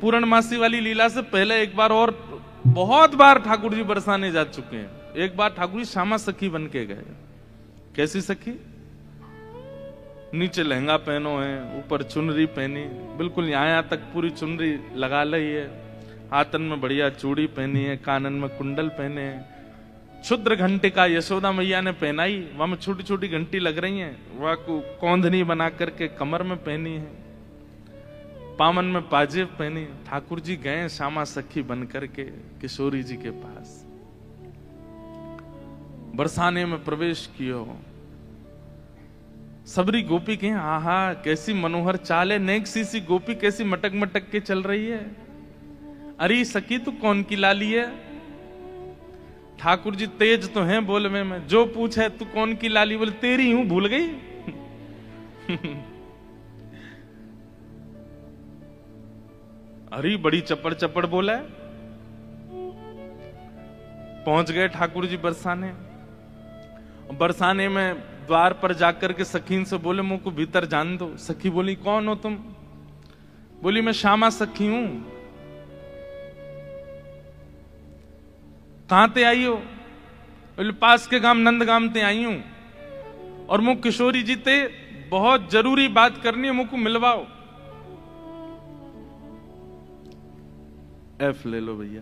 पूर्णमासी वाली लीला से पहले एक बार और बहुत बार ठाकुर जी बरसाने जा चुके हैं। एक बार ठाकुर जी श्यामा सखी बन के गए। कैसी सखी? नीचे लहंगा पहनो है, ऊपर चुनरी पहनी, बिल्कुल यहाँ तक पूरी चुनरी लगा ली है, हाथन में बढ़िया चूड़ी पहनी है, कानन में कुंडल पहने हैं, क्षुद्र घंटे का यशोदा मैया ने पहनाई, वहां में छोटी छोटी घंटी लग रही हैं, वह कौंधनी बना करके कमर में पहनी है, पामन में पाजेब पहनी। ठाकुर जी गए श्यामा सखी बन करके किशोरी जी के पास, बरसाने में प्रवेश कियो। सबरी गोपी कहें आहा कैसी मनोहर चाल है, नेक सी गोपी कैसी मटक मटक के चल रही है। अरे सखी तू कौन की लाली है? ठाकुर जी तेज तो हैं बोलने में, जो पूछे तू कौन की लाली, बोले तेरी हूं, भूल गई। अरे बड़ी चपड़ चपड़ बोला है। पहुंच गए ठाकुर जी बरसाने। बरसाने में द्वार पर जाकर के सखीन से बोले मुझ को भीतर जान दो। सखी बोली कौन हो तुम? बोली मैं श्यामा सखी हूं। कहां ते आई हो? बोले पास के गांव नंदगाम ते आई हूं, और मुझ किशोरी जी ते बहुत जरूरी बात करनी है, मुझको मिलवाओ। एफ ले लो भैया।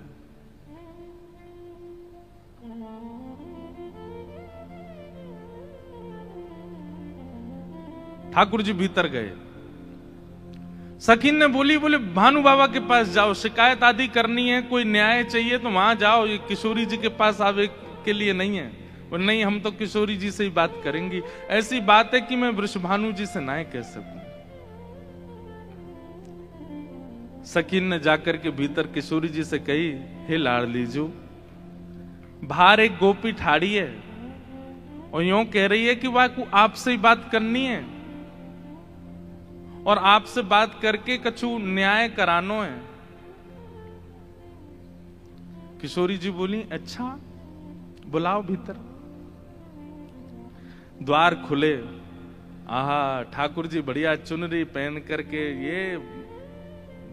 ठाकुर जी भीतर गए। सखीन ने बोली बोले भानु बाबा के पास जाओ, शिकायत आदि करनी है, कोई न्याय चाहिए तो वहां जाओ, ये किशोरी जी के पास आवे के लिए नहीं है। बोले नहीं हम तो किशोरी जी से ही बात करेंगी, ऐसी बात है कि मैं वृषभानु जी से ना कह सकूं। सखीन ने जाकर के भीतर किशोरी जी से कही हे लाडली जो, बाहर एक गोपी ठाड़ी है और यूं कह रही है कि वह आपसे ही बात करनी है और आपसे बात करके कछु न्याय करानो है। किशोरी जी बोली अच्छा बुलाओ भीतर। द्वार खुले। आहा ठाकुर जी बढ़िया चुनरी पहन करके, ये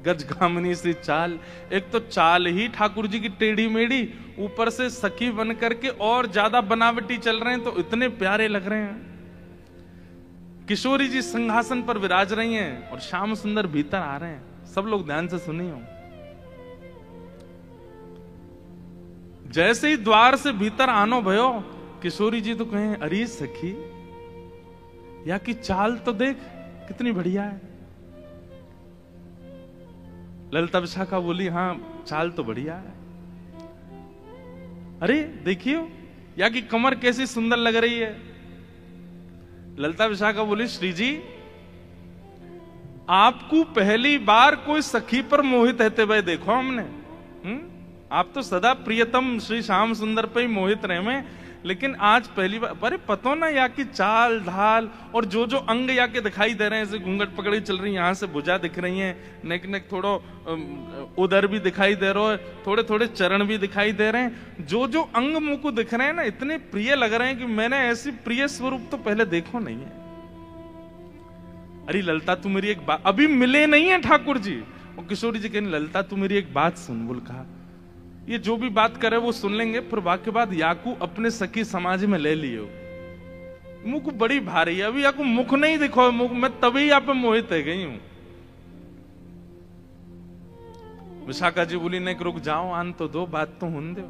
गजगामिनी सी चाल, एक तो चाल ही ठाकुर जी की टेढ़ी मेढ़ी, ऊपर से सखी बन करके और ज्यादा बनावटी चल रहे हैं तो इतने प्यारे लग रहे हैं। किशोरी जी सिंहासन पर विराज रही हैं और श्याम सुंदर भीतर आ रहे हैं। सब लोग ध्यान से सुनिए। जैसे ही द्वार से भीतर आनो भयो, किशोरी जी तो कहें अरे सखी या की चाल तो देख कितनी बढ़िया है। ललिता विशाखा बोली हाँ चाल तो बढ़िया है। अरे देखियो या की कमर कैसी सुंदर लग रही है। ललिता विशाखा बोली श्री जी आपको पहली बार कोई सखी पर मोहित रहते हुए देखो हमने। आप तो सदा प्रियतम श्री श्याम सुंदर पे ही मोहित रहे में, लेकिन आज पहली बार। अरे पतो ना या की चाल ढाल और जो जो अंग या के दिखाई दे रहे हैं, जैसे घूंघट पकड़ी चल रही है, यहाँ से भुजा दिख रही है, नेक नेक थोड़ो उदर भी दिखाई दे रहा है, थोड़े थोड़े चरण भी दिखाई दे रहे हैं, जो जो अंग मुंह को दिख रहे हैं ना इतने प्रिय लग रहे हैं कि मैंने ऐसी प्रिय स्वरूप तो पहले देखो नहीं है। अरे ललिता तू मेरी एक बात, अभी मिले नहीं है ठाकुर जी। और किशोरी जी कहने ललिता तू मेरी एक बात सुन। बोल कहा ये जो भी बात करे वो सुन लेंगे, फिर वाक्य बाद याकू अपने सखी समाज में ले लियो। मुख बड़ी भारी है, अभी याकू मुख नहीं दिखो, मुख मैं तभी यहाँ पे मोहित है गई हूं। विशाखा जी बोली नहीं रुक जाओ, आन तो दो बात तो हुन दो।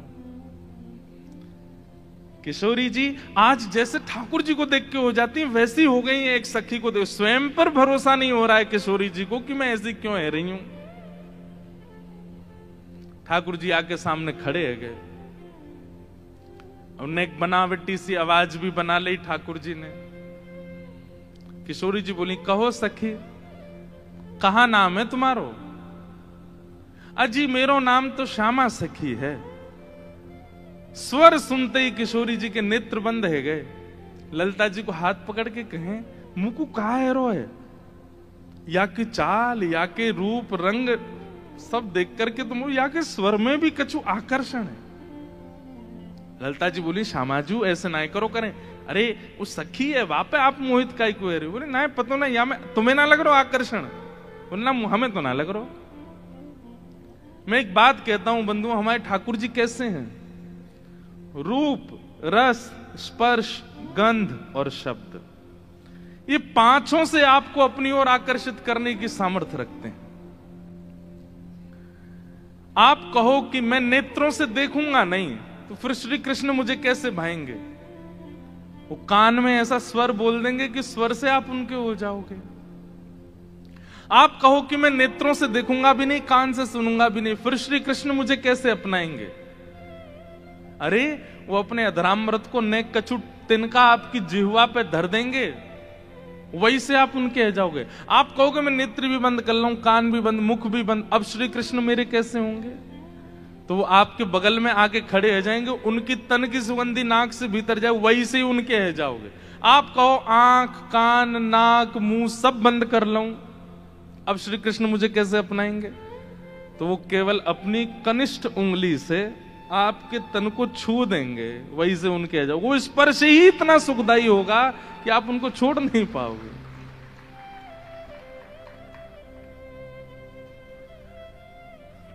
किशोरी जी आज जैसे ठाकुर जी को देख के हो जाती है वैसी हो गई है एक सखी को देख। स्वयं पर भरोसा नहीं हो रहा है किशोरी जी को कि मैं ऐसी क्यों है रही हूं। ठाकुर जी आके सामने खड़े है गए, उन्हें एक बनावटी सी आवाज भी बना ली ठाकुर जी ने। किशोरी जी बोली कहो सखी कहा नाम है तुम्हारो? अजी मेरो नाम तो श्यामा सखी है। स्वर सुनते ही किशोरी जी के नेत्र बंद है गए। ललिता जी को हाथ पकड़ के कहें मुकु कहा है रो है, या कि चाल या के रूप रंग सब देख करके तुम या के स्वर में भी कछु आकर्षण है। ललिता जी बोली श्यामाजू ऐसे ना करो करें। अरे वो सखी है वहां पे आप मोहित का को रहे बोले ना पता ना या मैं तुम्हें ना लग रहा आकर्षण, बोलना हमें तो ना लग रहा। मैं एक बात कहता हूं बंधु, हमारे ठाकुर जी कैसे हैं? रूप, रस, स्पर्श, गंध और शब्द, ये पांचों से आपको अपनी ओर आकर्षित करने की सामर्थ्य रखते हैं। आप कहो कि मैं नेत्रों से देखूंगा नहीं, तो फिर श्री कृष्ण मुझे कैसे भाएंगे? वो कान में ऐसा स्वर बोल देंगे कि स्वर से आप उनके हो जाओगे। आप कहो कि मैं नेत्रों से देखूंगा भी नहीं, कान से सुनूंगा भी नहीं, फिर श्री कृष्ण मुझे कैसे अपनाएंगे? अरे वो अपने अधरामृत को नेक कछु तिनका आपकी जिह्वा पे धर देंगे, वही से आप उनके हो जाओगे। आप कहोगे मैं नेत्र भी बंद कर लूं, कान भी बंद, मुख भी बंद, अब श्री कृष्ण मेरे कैसे होंगे? तो वो आपके बगल में आके खड़े हो जाएंगे, उनकी तन की सुगंधी नाक से भीतर जाए, वही से ही उनके हो जाओगे। आप कहो आंख, कान, नाक, मुंह सब बंद कर लूं, अब श्री कृष्ण मुझे कैसे अपनाएंगे? तो वो केवल अपनी कनिष्ठ उंगली से आपके तन को छू देंगे, वही से उनके आ जाओगे। वो स्पर्श ही इतना सुखदायी होगा कि आप उनको छोड़ नहीं पाओगे।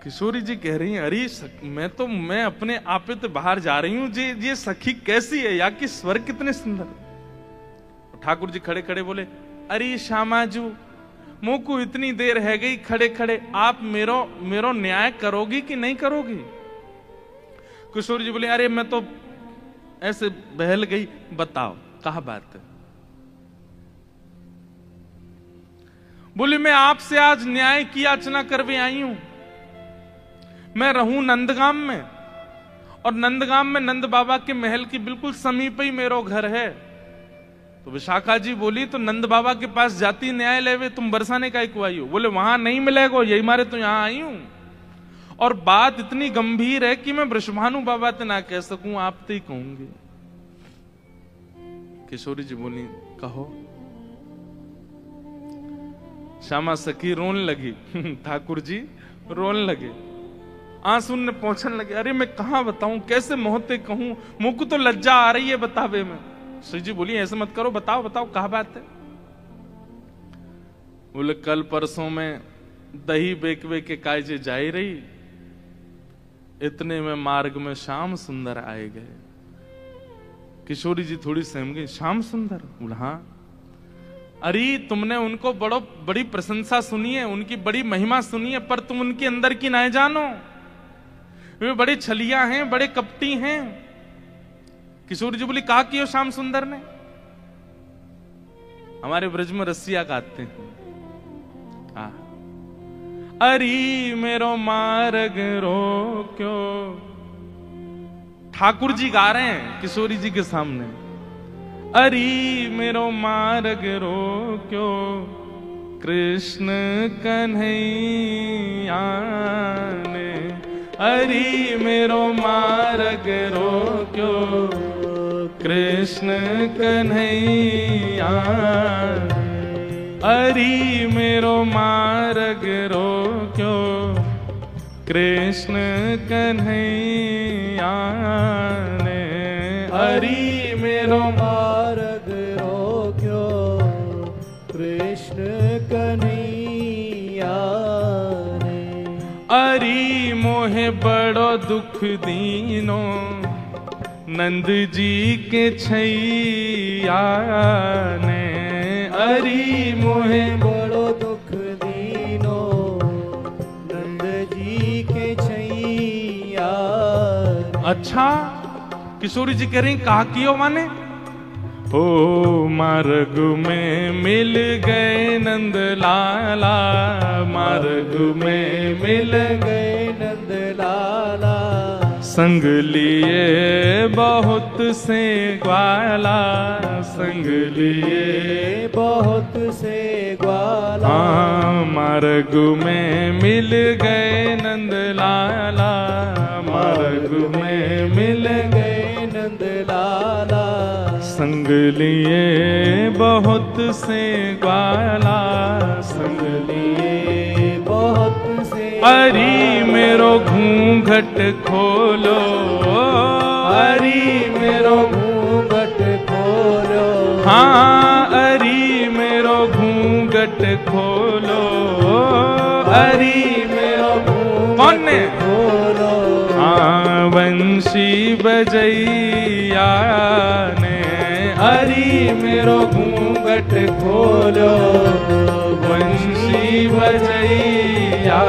किशोरी जी कह रही हैं, अरे मैं अपने आपे तो बाहर जा रही हूं, ये सखी कैसी है, या कि स्वर कितने सुंदर। ठाकुर जी खड़े खड़े बोले, अरे श्यामाजू मुंह को इतनी देर है गई खड़े खड़े, आप मेरो न्याय करोगी कि नहीं करोगी? किशोरी जी बोले, अरे मैं तो ऐसे बहल गई, बताओ कहा बात है? बोली मैं आपसे आज न्याय की याचना करवे आई हूं। मैं रहूं नंदगाम में, और नंदगाम में नंद बाबा के महल की बिल्कुल समीप ही मेरा घर है। तो विशाखा जी बोली, तो नंद बाबा के पास जाती न्याय लेवे, तुम बरसाने का क्यों आई हो? बोले वहां नहीं मिलेगा, यही मारे तो यहां आई हूं। और बात इतनी गंभीर है कि मैं वृषभानु बाबा ते ना कह सकूं, आप ते ही कहूंगी। किशोरी जी बोली, कहो। श्यामा सखी रोने लगी, ठाकुर जी रोने लगे, आंसू ने पहुंचने लगे। अरे मैं कहां बताऊं, कैसे मोहते कहूं, मुंह को तो लज्जा आ रही है बतावे में। श्री जी बोली, ऐसे मत करो, बताओ बताओ कहा बात है? बोले कल परसों में दही बेकवे के कायजे जाई रही, इतने में मार्ग में श्याम सुंदर आए गए। किशोरी जी थोड़ी सहम गई, श्याम सुंदर? बोला हाँ। अरे तुमने उनको बड़ी प्रशंसा सुनी है, उनकी बड़ी महिमा सुनी है, पर तुम उनके अंदर की ना जानो, वे बड़े छलिया हैं, बड़े कपटी हैं। किशोरी जी बोली, कहा कि हो श्याम सुंदर ने? हमारे ब्रज में रसिया गाते हैं, अरी मेरो मार्ग रोक्यो। ठाकुर जी गा रहे हैं किशोरी जी के सामने, अरी मेरो मार्ग रोक्यो, कृष्ण कन्हैया ने। अरी मेरो मार्ग रोक्यो, कृष्ण कन्हैया। अरी मेरो मार्ग रोक्यो, कृष्ण कन्हैया ने। अरी मेरो मार्ग रोक्यो, कृष्ण कन्हैया ने। अरी मोहे बड़ो दुख दीनो, नंद जी के छैया ने। अरी मोहे बड़ो दुख दीनो, नंद जी के छैया। अच्छा, किशोरी जी कह रही कहा कियो माने? ओ मार्ग में मिल गए नंद लाला, मार्ग में मिल गए नंद लाला। संग लिए बहुत से ग्वाला, संग लिए बहुत से ग्वाला। हाँ मार्ग में मिल गए नंद लाला, मार्ग में मिल गए नंद लाला। संग लिए बहुत से ग्वाला, संग लिए बहुत से। अरी मेरो घूंघट खोलो, अरी मेरो घूंघट खोलो। हाँ अरी मेरो घूंघट खोलो, अरी मेरो घूंघट कौन ने? खोलो हाँ बंशी बजैया ने, हरि मेरो घूंघट खोलो बंशी बजैया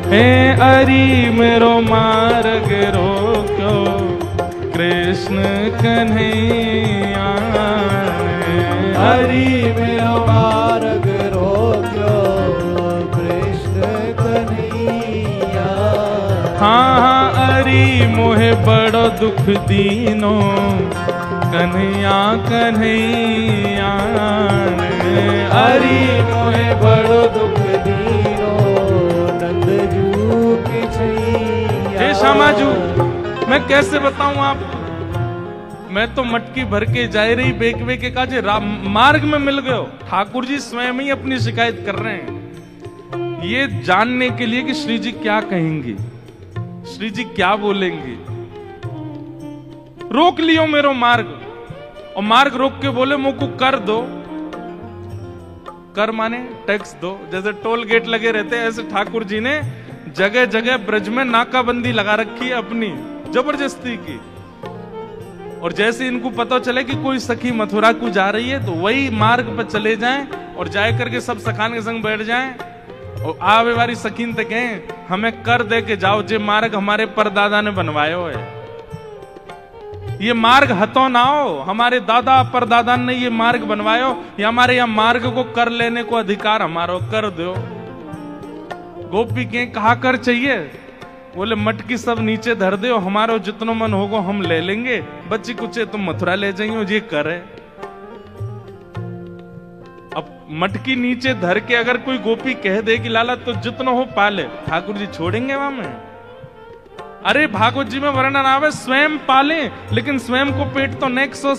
हे अरी मेरो मार्ग रोक्यो कृष्ण कन्हैया ने। हरि मेरो मार्ग रोक्यो कृष्ण कन्हैया। हाँ हाँ अरी मोहे बड़ो दुख दीनो कन्हैया कन्हैया ने। हरि मोहे बड़ो दुख दीनो नंदजू की छैया। हे श्यामाजू मैं कैसे बताऊं आपको, मैं तो मटकी भर के जा रही बेक के काजे मार्ग में मिल गए हो। ठाकुर जी स्वयं ही अपनी शिकायत कर रहे हैं ये जानने के लिए कि श्री जी क्या कहेंगे, श्री जी क्या बोलेंगे। रोक लियो मेरो मार्ग, और मार्ग रोक के बोले मुझको कर दो। कर माने टैक्स दो, जैसे टोल गेट लगे रहते हैं ऐसे ठाकुर जी ने जगह जगह ब्रज में नाकाबंदी लगा रखी है अपनी जबरदस्ती की। और जैसे इनको पता चले कि कोई सखी मथुरा को जा रही है तो वही मार्ग पर चले जाएं और जाए करके सब सखान के संग बैठ जाएं और आवे वाली सखीन तक कहें हमें कर दे के जाओ, जे मार्ग हमारे परदादा ने बनवायो है। ये मार्ग हतो ना हो, हमारे दादा परदादा ने ये मार्ग बनवायो, या हमारे यहाँ मार्ग को कर लेने को अधिकार हमारो, कर दो। गोपी के कहा कर चाहिए, बोले मटकी सब नीचे धर दे, हमारो जितनो मन होगो हम ले लेंगे, बच्ची कुछ तुम मथुरा ले जाइयो, ये करे। अब मटकी नीचे धर के अगर कोई गोपी कह दे कि लाला तो जितना हो पाले, ठाकुर जी छोड़ेंगे वहां में? अरे भागवत जी में वर्णन आवे स्वयं पाले, लेकिन स्वयं को पेट तो नेक सो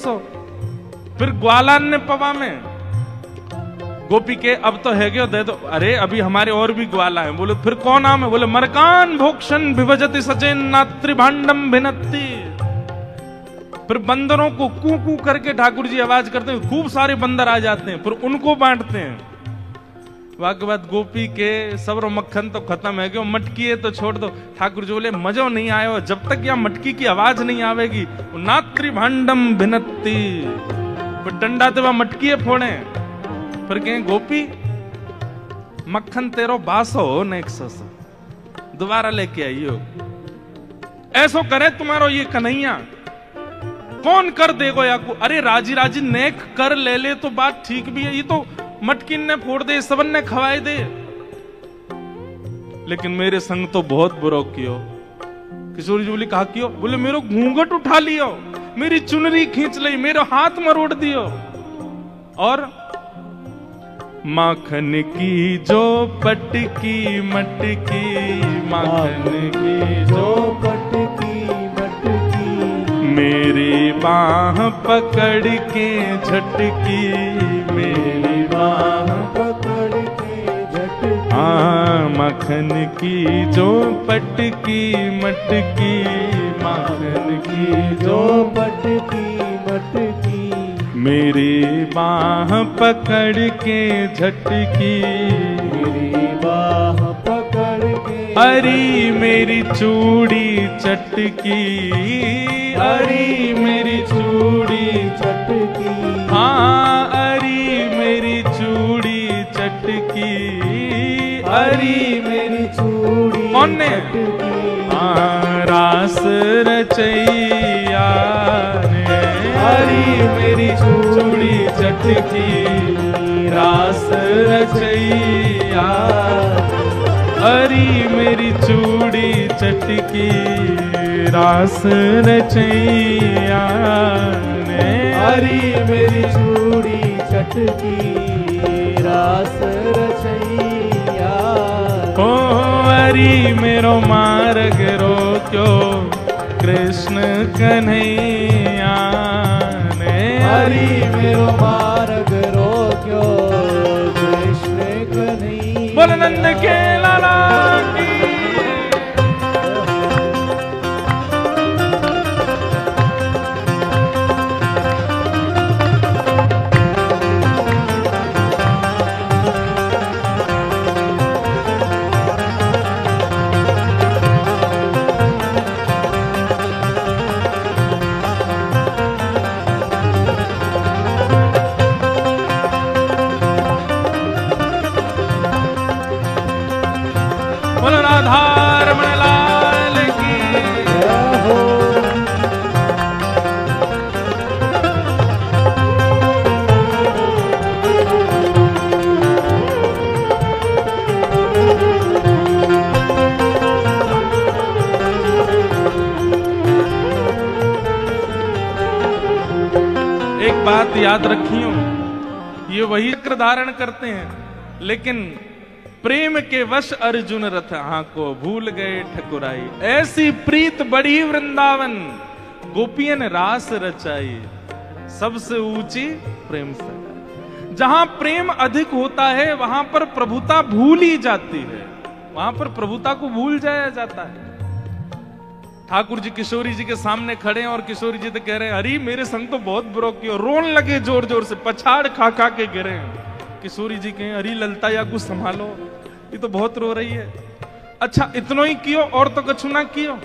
फिर ग्वालान ने पवा में गोपी के अब तो है गयो दे दो। अरे अभी हमारे और भी ग्वाला हैं। बोले फिर कौन नाम है? बोले मरकान भोक्षण विभजति सचेन नात्री भांडम भिनत्ति। फिर बंदरों को कू कू करके ठाकुर जी आवाज करते हैं, खूब सारे बंदर आ जाते हैं, फिर उनको बांटते हैं। वाक बाद गोपी के सब्र मक्खन तो खत्म है, क्यों मटकी है तो छोड़ दो। ठाकुर जी बोले मजो नहीं आयो, जब तक यहाँ मटकी की आवाज नहीं आवेगी नात्री भांडम भिनत्ति। फिर डंडा तो वह मटकी है फोड़े, फिर कहें गोपी मक्खन तेरो बासो हो नेक्सो दोबारा लेके आइयो। ऐसो करे तुम्हारो ये कन्हैया, कौन कर देगो या को? अरे राजी राजी नेक कर ले ले तो बात ठीक भी है, ये तो मटकिन ने फोड़ दे, सबन ने खवाए दे, लेकिन मेरे संग तो बहुत बुरा कियो। किशोर जी बोली कहा कियो? बोले मेरो घूंघट उठा लियो, मेरी चुनरी खींच ली, मेरा हाथ मरोड़ दियो, और माखन की जो पटकी मटकी, माखन की जो पटकी मटकी, मेरी बाह पकड़ के झटकी, मेरी बाह पकड़ के झटकी। हाँ माखन की जो पटकी मटकी, माखन की जो पटकी मटकी, मेरी बाह पकड़ के झटकी, मेरी बाह पकड़ के। हरी मेरी चूड़ी चटकी, हरी मेरी चूड़ी चटकी, हाँ हरी मेरी चूड़ी चटकी, हरी मेरी चूड़ी कौन ने? चटकी। हाँ रास रचैया ने, हरी मेरी चूड़ी चटकी, रास रचैया, हरी मेरी चूड़ी चटकी, रास रचैया ने। हरी मेरी चूड़ी चटकी, रास रचैया। ओ हरी मेरो मार्ग रोक्यो कृष्ण कन्हैया ने। हरी मेरो मार्ग रोक्यो कृष्ण कन्हैया। बोल नंद के लाला की। बोलो राधा रमण लाल की जय हो। एक बात याद रखियो, ये वही चक्र धारण करते हैं, लेकिन प्रेम के वश अर्जुन रथ को भूल गए ठकुराई। ऐसी प्रीत बढ़ी वृंदावन, गोपियन रास रचाई। सबसे ऊंची प्रेम से। जहां प्रेम अधिक होता है वहां पर प्रभुता भूल ही जाती है, वहां पर प्रभुता को भूल जाया जाता है। ठाकुर जी किशोरी जी के सामने खड़े हैं और किशोरी जी तो कह रहे हैं, अरे मेरे संग तो बहुत बुरा किया, रोन लगे जोर जोर से, पछाड़ खा खा के गिरे हैं। किशोरी जी कहें, अरे ललता या कुछ संभालो, ये तो बहुत रो रही है। अच्छा इतनो ही कियो और तो कछु ना कियो?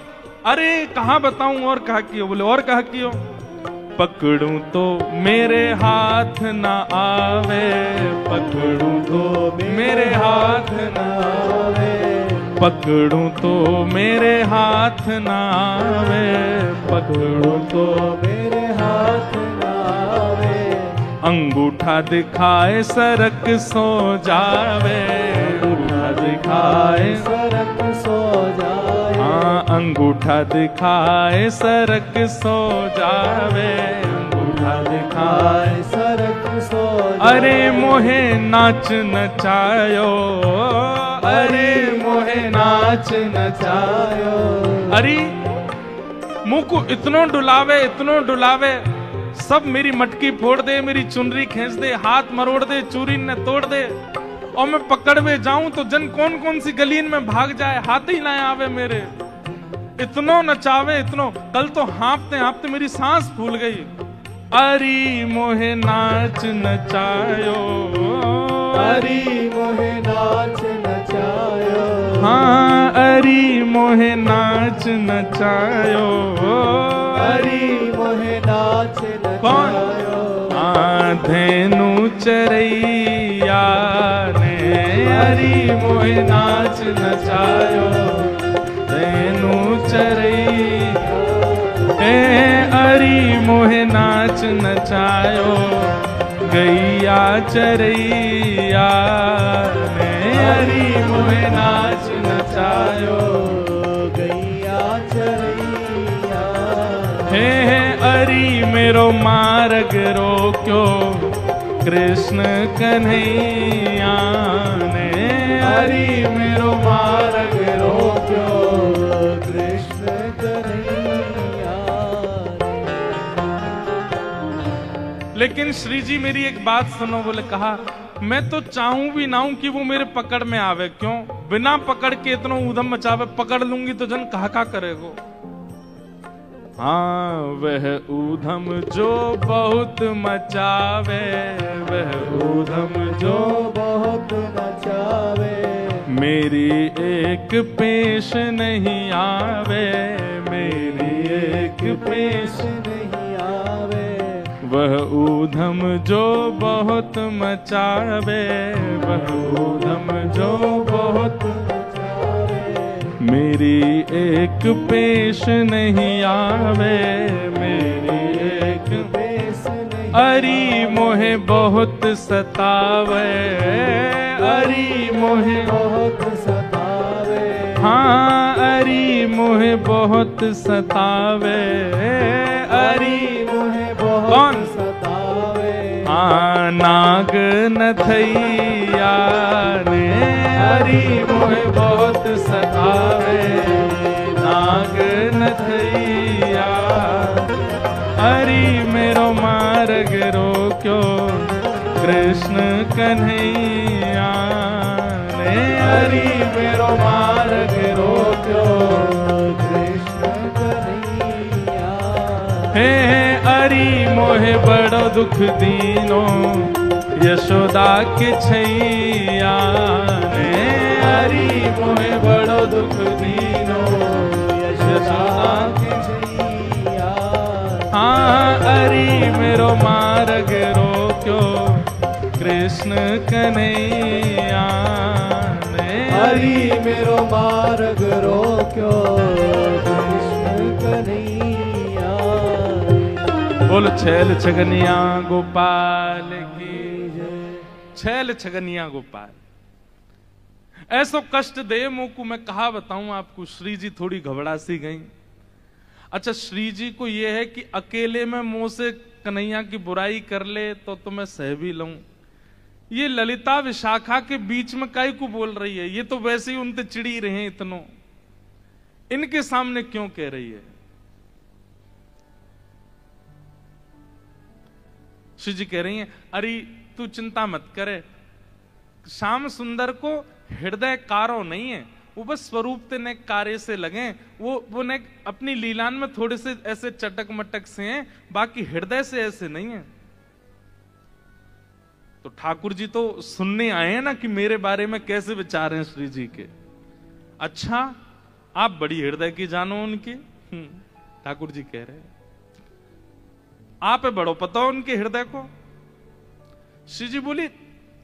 अरे कहाँ बताऊं और कहा कियो? बोले और कहा कियो? पकड़ूं तो मेरे हाथ ना आवे, पकड़ूं तो मेरे हाथ ना आवे, पकड़ूं तो मेरे हाथ ना आवे, पकड़ूं तो मेरे हाथ ना आवे। अंगूठा दिखाए सरक सो जावे, अंगूठा दिखाए सरक सो जाए। हाँ अंगूठा दिखाए सरक सो जावे, अंगूठा दिखाए सरक सो जाए। अरे मोहे नाच नचायो, अरे मोहे नाच नचायो। अरे मुंह को इतनो डुलावे, इतनो डुलावे, सब मेरी मटकी फोड़ दे, मेरी चुनरी खींच दे, हाथ मरोड़ दे, चूरी न तोड़ दे, और मैं पकड़ में जाऊं तो जन कौन कौन सी गलीन में भाग जाए, हाथ ही ना आवे मेरे। इतनो नचावे इतनो, कल तो हाँपते हाँपते मेरी सांस फूल गई। अरे मोहे नाच नचायो, अरे मोहे नाच नचायो। हाँ अरे मोहे नाच नचायो, अरे मोहे नाच नचायो। धेनु चरैया ने अरे मोहे नाच नचायो, धेनु चरैया अरे मोहे नाच नचायो, गैया चरैया ने अरे मोहे नाच नचायो, गैया चरैया। हे अरे मेरो मार्ग रोक्यो, कृष्ण कन्हैया ने अरे मेरो मार्ग रोक्यो, कृष्ण कन्हैया। लेकिन श्री जी मेरी एक बात सुनो। बोले कहा, मैं तो चाहूं भी ना हूं कि वो मेरे पकड़ में आवे। क्यों? बिना पकड़ के इतना ऊधम मचावे, पकड़ लूंगी तो जन कहा करेगो। हाँ वह ऊधम जो बहुत मचावे, वह ऊधम जो बहुत मचावे, मेरी एक पेश नहीं आवे, मेरी एक पेश नहीं आवे। वह ऊधम जो बहुत मचावे, वह ऊधम जो बहुत मेरी एक पेश नहीं आवे, मेरी एक पेश नहीं। अरे मोहे बहुत सतावे, अरे मोहे बहुत सतावे। हाँ अरे मोहे बहुत सतावे, अरे मोहे बहुत कौन सतावे। हाँ नाग नथैया ने अरे मोहे बहुत सतावे, नाग नथैया अरे मेरो मार्ग रोक्यो, कृष्ण कन्हैया ने अरे मेरो मार्ग रोक्यो, कृष्ण कन्हैया। हे अरे मोहे बड़ो दुख दीनो, यशोदा के छैया ने अरे मोहे बड़ो दुख दीनो, यशोदा के छैया। हाँ अरे मेरो मार्ग रोक्यो, कृष्ण कन्हैया ने हरि मेरो मार्ग रोक्यो कृष्ण कन्हैया रे। बोल छैल छगनिया गोपाल की जय। छैल छगनिया गोपाल। ऐसो कष्ट दे मुझको, मैं कहा बताऊं आपको। श्री जी थोड़ी घबरा सी गई। अच्छा, श्री जी को यह है कि अकेले में मुंह से कन्हैया की बुराई कर ले तो मैं सह भी लूं। ये ललिता विशाखा के बीच में काई को बोल रही है? ये तो वैसे ही उनसे चिड़ी रहे हैं इतनो, इनके सामने क्यों कह रही है? श्री जी कह रही हैं, अरे तू चिंता मत करे, श्याम सुंदर को हृदय कारो नहीं है, वो बस स्वरूप ते ने कार्य से लगे, वो ने अपनी लीलान में थोड़े से ऐसे चटक मटक से हैं, बाकी हृदय से ऐसे नहीं है। तो ठाकुर जी तो सुनने आए हैं ना कि मेरे बारे में कैसे विचार हैं श्री जी के। अच्छा, आप बड़ी हृदय की जानो उनकी। ठाकुर जी कह रहे हैं, आप बड़ो पता हो उनके हृदय को। श्री जी बोली,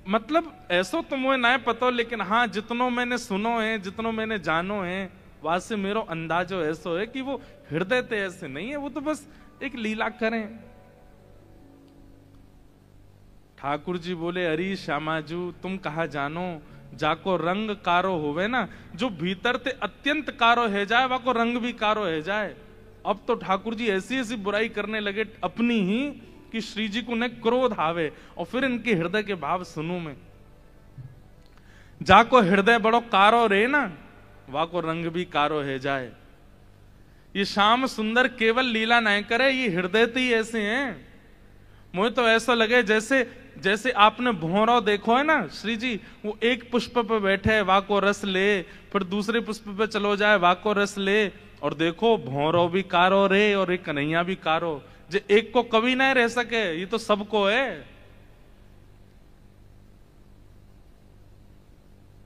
मतलब ऐसो तो मुझे ना पता, लेकिन हाँ जितनो मैंने सुनो है, जितनो मैंने जानो है, वहां से मेरो अंदाजो ऐसो है कि वो हृदय ते ऐसे नहीं है, वो तो बस एक लीला करें। ठाकुर जी बोले, अरे श्यामाजू तुम कहा जानो, जाको रंग कारो होवे ना, जो भीतर ते अत्यंत कारो है जाए, वाको रंग भी कारो है जाए। अब तो ठाकुर जी ऐसी ऐसी बुराई करने लगे अपनी ही कि श्री जी को न क्रोध आवे, और फिर इनके हृदय के भाव सुनूं मैं। जाको हृदय बड़ो कारो रे ना, वाको रंग भी कारो है जाए। ये श्याम सुंदर केवल लीला नहीं करे, ये हृदय तो ही ऐसे हैं। मुझे तो ऐसा लगे जैसे आपने भौरा देखो है ना, श्री जी वो एक पुष्प पे बैठे है, वाको रस ले, फिर दूसरे पुष्प पे चलो जाए, वाको रस ले, और देखो भौरो भी कारो रे और एक कन्हैया भी कारो। जे एक को कभी नहीं रह सके, ये तो सबको है।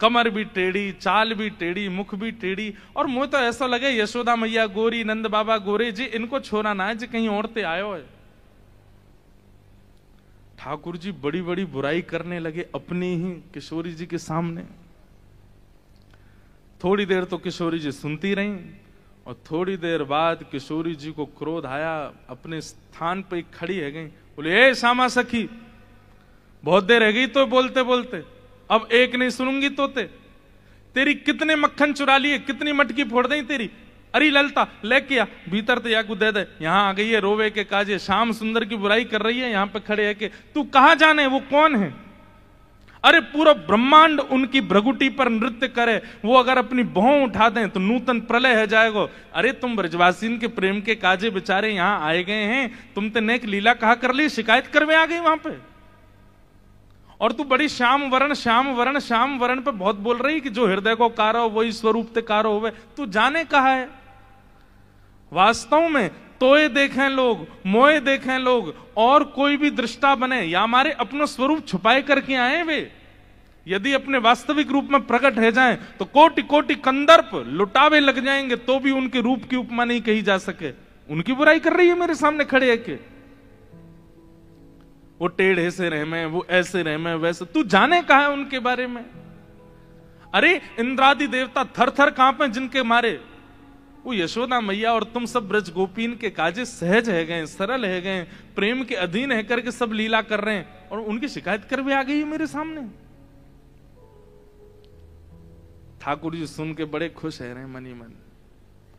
कमर भी टेढ़ी, चाल भी टेढ़ी, मुख भी टेढ़ी, और मुझे तो ऐसा लगे यशोदा मैया गोरी, नंद बाबा गोरे जी, इनको छोड़ा ना है जी कहीं और ते आयो है। ठाकुर जी बड़ी बड़ी बुराई करने लगे अपनी ही किशोरी जी के सामने। थोड़ी देर तो किशोरी जी सुनती रहीं, और थोड़ी देर बाद किशोरी जी को क्रोध आया, अपने स्थान पे खड़ी है गई, बोले, ए श्यामा सखी, बहुत देर है गई तो बोलते बोलते, अब एक नहीं सुनूंगी तो तेरी कितने मक्खन चुरा लिए, कितनी मटकी फोड़ दी तेरी। अरे ललता ले किया भीतर तो या को दे दे, यहां आ गई है रोवे के काजे, श्याम सुंदर की बुराई कर रही है, यहां पे खड़े है के तू कहां जाने वो कौन है? अरे पूरा ब्रह्मांड उनकी भ्रगुटी पर नृत्य करे, वो अगर अपनी भौं उठा दें तो नूतन प्रलय है जाएगा। अरे तुम ब्रजवासीन के प्रेम के काजे बेचारे यहां आए गए हैं, तुम तो नेक लीला कहा कर ली, शिकायत करवे आ गई वहां पे, और तू बड़ी श्याम वरण श्याम वरण श्याम वरण पे बहुत बोल रही कि जो हृदय को कारो वही स्वरूप ते कारो होवे। तू जाने कहा है? वास्तव में तोए देखें लोग, मोए देखें लोग, और कोई भी दृष्टा बने या हमारे अपना स्वरूप छुपाए करके आए वे, यदि अपने वास्तविक रूप में प्रकट हो जाएं तो कोटि कोटि कंदर्प लुटावे लग जाएंगे, तो भी उनके रूप की उपमा नहीं कही जा सके। उनकी बुराई कर रही है मेरे सामने खड़े है के वो टेढ़े से रह में, वो ऐसे रह में, वैसे। तू जाने कहा है उनके बारे में? अरे इंद्रादि देवता थर थर कांपे जिनके मारे, वो यशोदा मैया और तुम सब ब्रज गोपीन के काजे सहज है गए, सरल है गए, प्रेम के अधीन है करके सब लीला कर रहे हैं, और उनकी शिकायत कर भी आ गई है मेरे सामने। ठाकुर जी सुन के बड़े खुश है रहे मनी मन।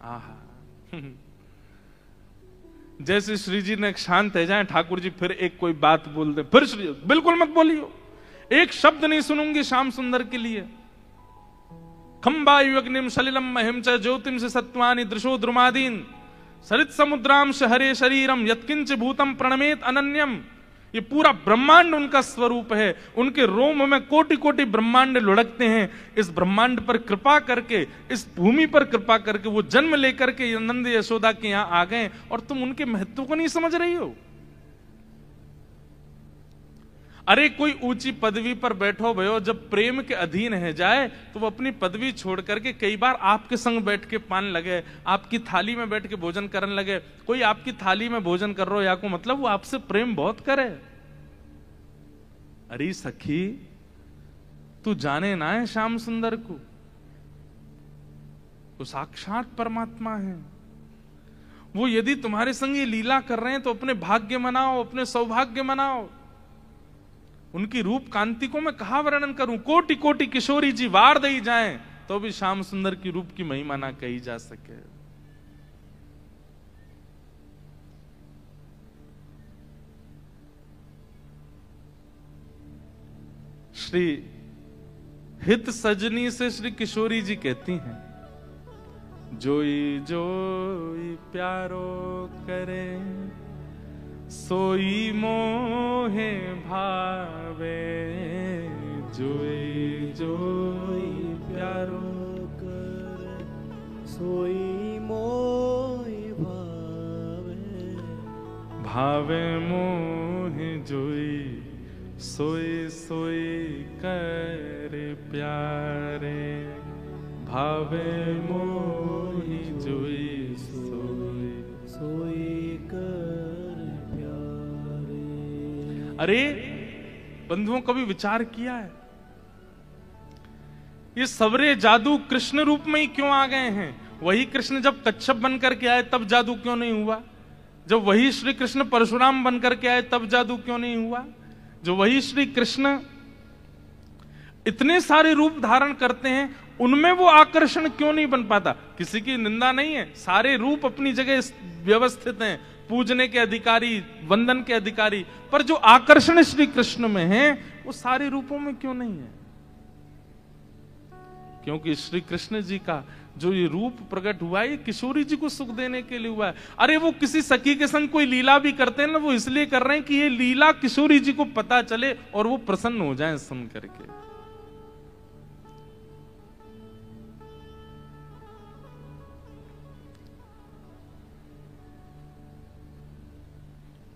आहा जैसे श्री जी ने शांत है जाए, ठाकुर जी फिर एक कोई बात बोल दे, फिर श्री बिल्कुल मत बोलियो, एक शब्द नहीं सुनूंगी श्याम सुंदर के लिए। खंबायुग्निम सलिलम महिम च ज्योतिम से सत्वानि दृशो द्रुमादीन सरित समुद्राम हरे शरीरम यत्किंच भूतम प्रणमेत अनन्यम। ये पूरा ब्रह्मांड उनका स्वरूप है, उनके रोम में कोटि कोटि ब्रह्मांड लुढ़कते हैं। इस ब्रह्मांड पर कृपा करके, इस भूमि पर कृपा करके वो जन्म लेकर के नंद यशोदा के यहां आ गए, और तुम उनके महत्व को नहीं समझ रही हो। अरे कोई ऊंची पदवी पर बैठो भयो, जब प्रेम के अधीन है जाए तो वो अपनी पदवी छोड़ करके कई बार आपके संग बैठ के पान लगे, आपकी थाली में बैठ के भोजन करने लगे। कोई आपकी थाली में भोजन कर रहा हो या को मतलब वो आपसे प्रेम बहुत करे। अरे सखी तू जाने ना है श्याम सुंदर को, वो साक्षात परमात्मा है। वो यदि तुम्हारे संग ये लीला कर रहे हैं तो अपने भाग्य मनाओ, अपने सौभाग्य मनाओ। उनकी रूप कांति को मैं कहा वर्णन करूं, कोटि कोटि किशोरी जी वार दई जाएं तो भी श्याम सुंदर की रूप की महिमा ना कही जा सके। श्री हित सजनी से श्री किशोरी जी कहती हैं, जोई जोई प्यारो करे सोई मोहे भावे, जोई जोई प्यारो करे सोई मोहि भावे, भावे मोहे जोई सोई सोई करे प्यारे, भावे मोहि जोई सोई सोई कर प्यारे। अरे बंधुओं, कभी विचार किया है ये सवरे जादू कृष्ण रूप में ही क्यों आ गए हैं? वही कृष्ण जब कच्छप बनकर के आए तब जादू क्यों नहीं हुआ? जब वही श्री कृष्ण परशुराम बनकर के आए तब जादू क्यों नहीं हुआ? जो वही श्री कृष्ण इतने सारे रूप धारण करते हैं उनमें वो आकर्षण क्यों नहीं बन पाता? किसी की निंदा नहीं है, सारे रूप अपनी जगह व्यवस्थित हैं, पूजने के अधिकारी, वंदन के अधिकारी, पर जो आकर्षण श्री कृष्ण में है वो सारे रूपों में क्यों नहीं है? क्योंकि श्री कृष्ण जी का जो ये रूप प्रकट हुआ है ये किशोरी जी को सुख देने के लिए हुआ है। अरे वो किसी सखी के संग कोई लीला भी करते हैं ना, वो इसलिए कर रहे हैं कि ये लीला किशोरी जी को पता चले और वो प्रसन्न हो जाएं सुन करके।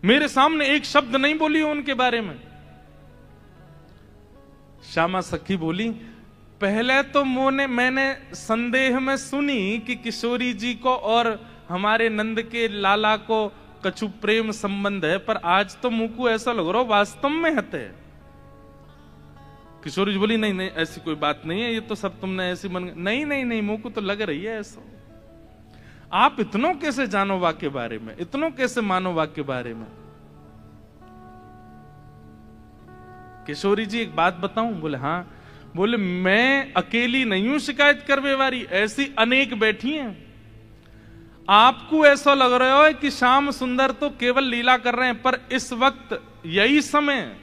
मेरे सामने एक शब्द नहीं बोली उनके बारे में। श्यामा सखी बोली, पहले तो मैंने संदेह में सुनी कि किशोरी जी को और हमारे नंद के लाला को कछु प्रेम संबंध है, पर आज तो मुंह को ऐसा लग रहा वास्तव में हते। किशोरी जी बोली, नहीं नहीं ऐसी कोई बात नहीं है, ये तो सब तुमने ऐसी मन। नहीं नहीं नहीं, मुंह को तो लग रही है ऐसा। आप इतनों कैसे जानो वाक्य बारे में, इतनों कैसे मानो वाक्य बारे में? किशोरी जी एक बात बताऊं? बोले हाँ। बोले मैं अकेली नहीं हूं शिकायत करवे वाली, ऐसी अनेक बैठी हैं। आपको ऐसा लग रहा है कि श्याम सुंदर तो केवल लीला कर रहे हैं, पर इस वक्त यही समय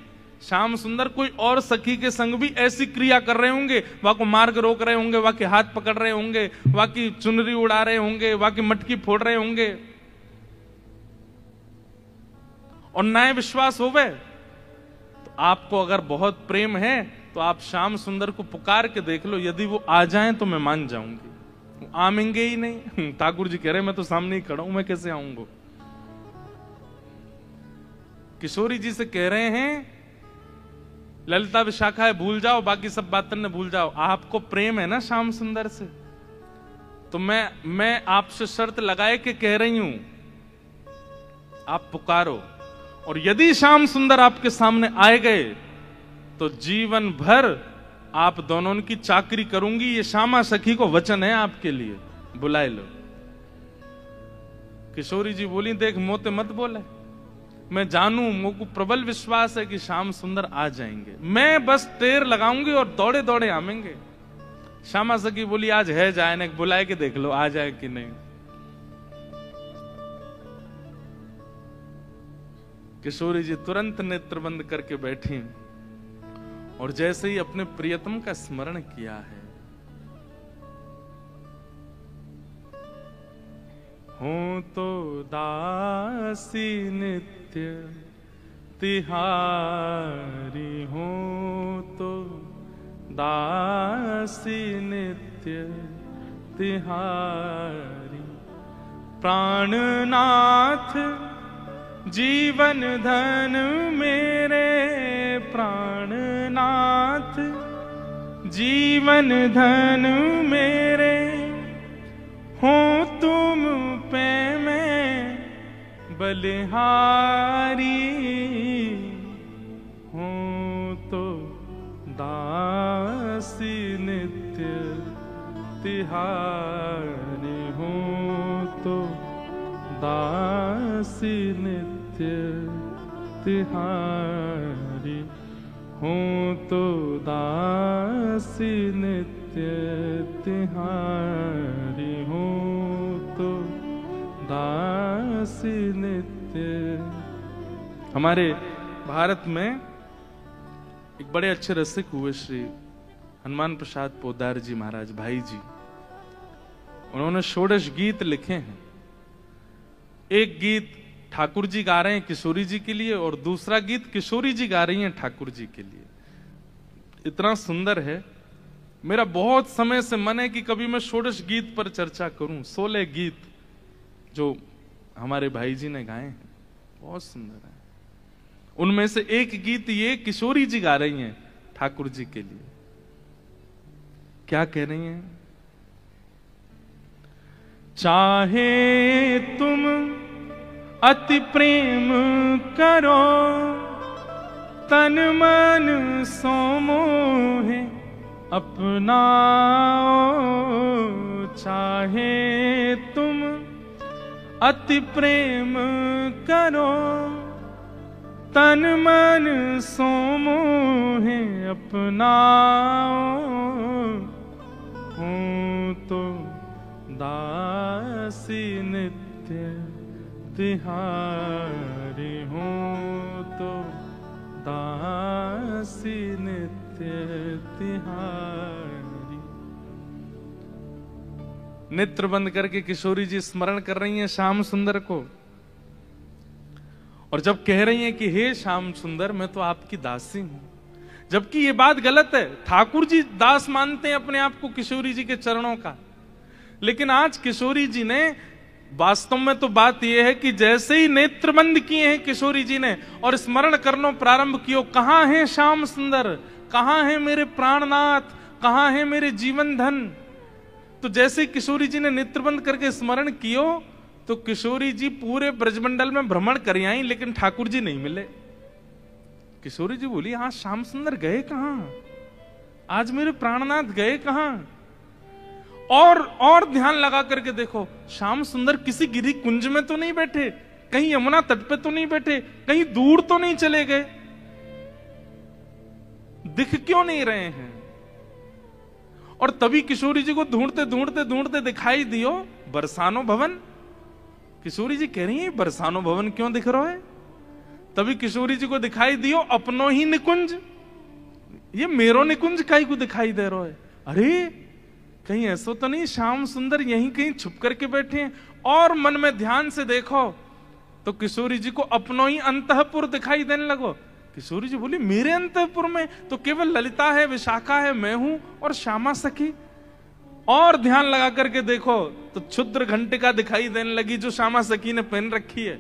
श्याम सुंदर कोई और सखी के संग भी ऐसी क्रिया कर रहे होंगे। वहां को मार्ग रोक रहे होंगे, वहां के हाथ पकड़ रहे होंगे, वहां की चुनरी उड़ा रहे होंगे, वहां की मटकी फोड़ रहे होंगे। और न्याय विश्वास होवे तो आपको अगर बहुत प्रेम है तो आप श्याम सुंदर को पुकार के देख लो, यदि वो आ जाएं तो मैं मान जाऊंगी। आमेंगे ही नहीं। ठाकुर जी कह रहे मैं तो सामने ही खड़ा हूं, मैं कैसे आऊंगा? किशोरी जी से कह रहे हैं ललिता विशाखा है भूल जाओ, बाकी सब बातें न भूल जाओ। आपको प्रेम है ना श्याम सुंदर से, तो मैं आपसे शर्त लगाए के कह रही हूं, आप पुकारो। और यदि श्याम सुंदर आपके सामने आए गए तो जीवन भर आप दोनों की चाकरी करूंगी। ये श्यामा सखी को वचन है आपके लिए, बुलाए लो। किशोरी जी बोली, देख मोते मत बोले, मैं जानू, मुझको प्रबल विश्वास है कि श्याम सुंदर आ जाएंगे। मैं बस टेर लगाऊंगी और दौड़े दौड़े आवेंगे। श्यामा सखी बोली, आज है जाए ना, बुलाए के देख लो आ जाए कि नहीं। किशोरी जी तुरंत नेत्र बंद करके बैठी और जैसे ही अपने प्रियतम का स्मरण किया है, हो तो दासी नित्य तिहारी, हो तो दासी नित्य तिहारी। प्राणनाथ जीवन धन मेरे, प्राणनाथ जीवन धन मेरे, हो तुम पे मैं बलिहारी, हो तो दासी नित्य तिहारी हूँ तो दासी नित्य तिहारी हूँ तो दासी नित्य तिहारी हूँ तो दासी नित्य। हमारे भारत में एक बड़े अच्छे रसिक हुए श्री हनुमान प्रसाद पोद्दार जी महाराज भाई जी। उन्होंने षोडश गीत लिखे हैं। एक गीत ठाकुर जी गा रहे हैं किशोरी जी के लिए और दूसरा गीत किशोरी जी गा रही हैं ठाकुर जी के लिए। इतना सुंदर है। मेरा बहुत समय से मन है कि कभी मैं षोडश गीत पर चर्चा करूं। 16 गीत जो हमारे भाई जी ने गाए हैं बहुत सुंदर है। उनमें से एक गीत ये किशोरी जी गा रही हैं ठाकुर जी के लिए। क्या कह रही हैं? चाहे तुम अति प्रेम करो तन मन सो मोहे अपनाओ। चाहे तुम अति प्रेम करो तन मन सो मोहे अपनाओ। हूँ तो दासी नित्य तिहारी हूँ तो दासी नित्य तिहारी। नेत्र बंद करके किशोरी जी स्मरण कर रही हैं श्याम सुंदर को और जब कह रही हैं कि हे श्याम सुंदर मैं तो आपकी दासी हूं, जबकि ये बात गलत है। ठाकुर जी दास मानते हैं अपने आप को किशोरी जी के चरणों का। लेकिन आज किशोरी जी ने वास्तव में तो बात यह है कि जैसे ही नेत्र बंद किए हैं किशोरी जी ने और स्मरण करना प्रारंभ किया, कहां है श्याम सुंदर, कहां है मेरे प्राणनाथ, कहां है मेरे जीवन धन। तो जैसे ही किशोरी जी ने नेत्र बंद करके स्मरण कियो तो किशोरी जी पूरे ब्रजमंडल में भ्रमण कर आई, लेकिन ठाकुर जी नहीं मिले। किशोरी जी बोली हाँ श्याम सुंदर गए कहां, आज मेरे प्राणनाथ गए कहां। और ध्यान लगा करके देखो श्याम सुंदर किसी गिरी कुंज में तो नहीं बैठे, कहीं यमुना तट पे तो नहीं बैठे, कहीं दूर तो नहीं चले गए, दिख क्यों नहीं रहे हैं। और तभी किशोरी जी को ढूंढते ढूंढते ढूंढते दिखाई दियो बरसानो भवन। किशोरी जी कह रही है बरसानो भवन क्यों दिख रहा है। तभी किशोरी जी को दिखाई दियो अपनो ही निकुंज, ये मेरो निकुंज काई को दिखाई दे रहा है। अरे कहीं ऐसा तो नहीं श्याम सुंदर यहीं कहीं छुप करके बैठे हैं। और मन में ध्यान से देखो तो किशोरी जी को अपनो ही अंतःपुर दिखाई देने लगो। किशोरी जी बोली मेरे अंतःपुर में तो केवल ललिता है, विशाखा है, मैं हूं और श्यामा सखी। और ध्यान लगा करके देखो तो क्षुद्र घंटिका दिखाई देने लगी जो श्यामा सखी ने पहन रखी है।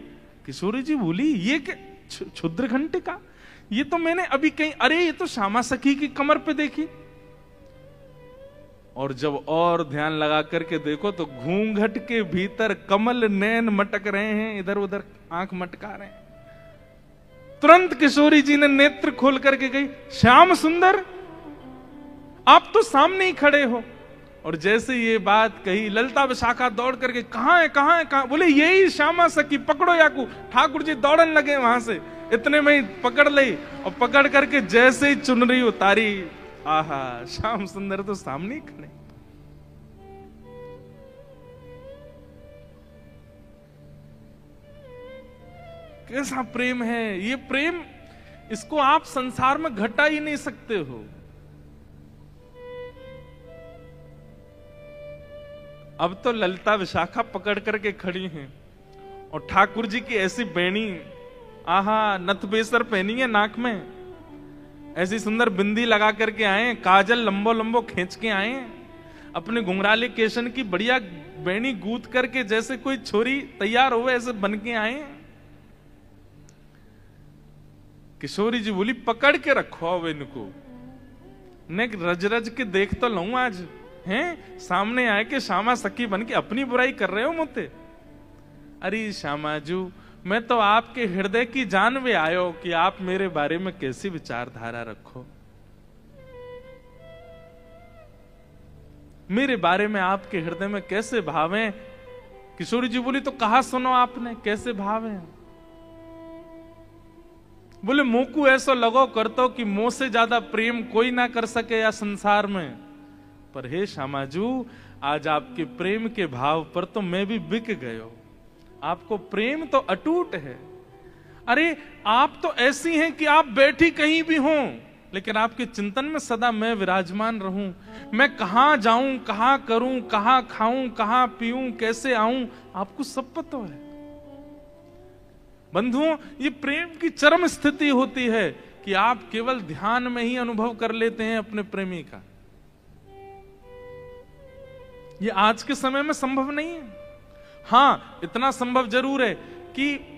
किशोरी जी बोली ये क्या क्षुद्र घंटिका, ये तो मैंने अभी कहीं, अरे ये तो श्यामा सखी की कमर पे देखी। और जब और ध्यान लगा करके देखो तो घूंघट के भीतर कमल नैन मटक रहे हैं, इधर उधर आंख मटका रहे हैं। तुरंत किशोरी जी ने नेत्र खोल करके गई श्याम सुंदर आप तो सामने ही खड़े हो। और जैसे ये बात कही ललिता विशाखा दौड़ करके कहां है कहां है कहां, बोले यही श्यामा सखी पकड़ो याकू। ठाकुर जी दौड़न लगे वहां से, इतने में ही पकड़ ली और पकड़ करके जैसे ही चुनरी उतारी, आहा श्याम सुंदर तो सामने ही खड़े। कैसा प्रेम है ये प्रेम, इसको आप संसार में घटा ही नहीं सकते हो। अब तो ललिता विशाखा पकड़ करके खड़ी हैं और ठाकुर जी की ऐसी बेणी, आहा नथ बेसर पहनी है नाक में, ऐसी सुंदर बिंदी लगा करके आए, काजल लंबो लंबो खींच के आए, अपने घुंघराले केशन की बढ़िया बेणी गूंथ करके जैसे कोई छोरी तैयार हो ऐसे बन के आए। किशोरी जी बोली पकड़ के रखो अब इनको, ने रज रज के देख तो लूं आज, हैं सामने आए के श्यामा सखी बन के अपनी बुराई कर रहे हो मुझे। अरे श्यामाजू मैं तो आपके हृदय की जान में आयो कि आप मेरे बारे में कैसी विचारधारा रखो। मेरे बारे में आपके हृदय में कैसे भाव हैं? किशोरी जी बोली, तो कहा सुनो आपने, कैसे भाव हैं? बोले, मुंह को ऐसा लगो करतो कि मुंह से ज्यादा प्रेम कोई ना कर सके या संसार में। पर हे श्यामाजू, आज आपके प्रेम के भाव पर तो मैं भी बिक गयो। आपको प्रेम तो अटूट है। अरे आप तो ऐसी हैं कि आप बैठी कहीं भी हों, लेकिन आपके चिंतन में सदा मैं विराजमान रहूं। मैं कहां जाऊं, कहां करूं, कहां खाऊं, कहां पीऊं, कैसे आऊं, आपको सब पता है। बंधुओं, ये प्रेम की चरम स्थिति होती है कि आप केवल ध्यान में ही अनुभव कर लेते हैं अपने प्रेमी का। ये आज के समय में संभव नहीं है। हां, इतना संभव जरूर है कि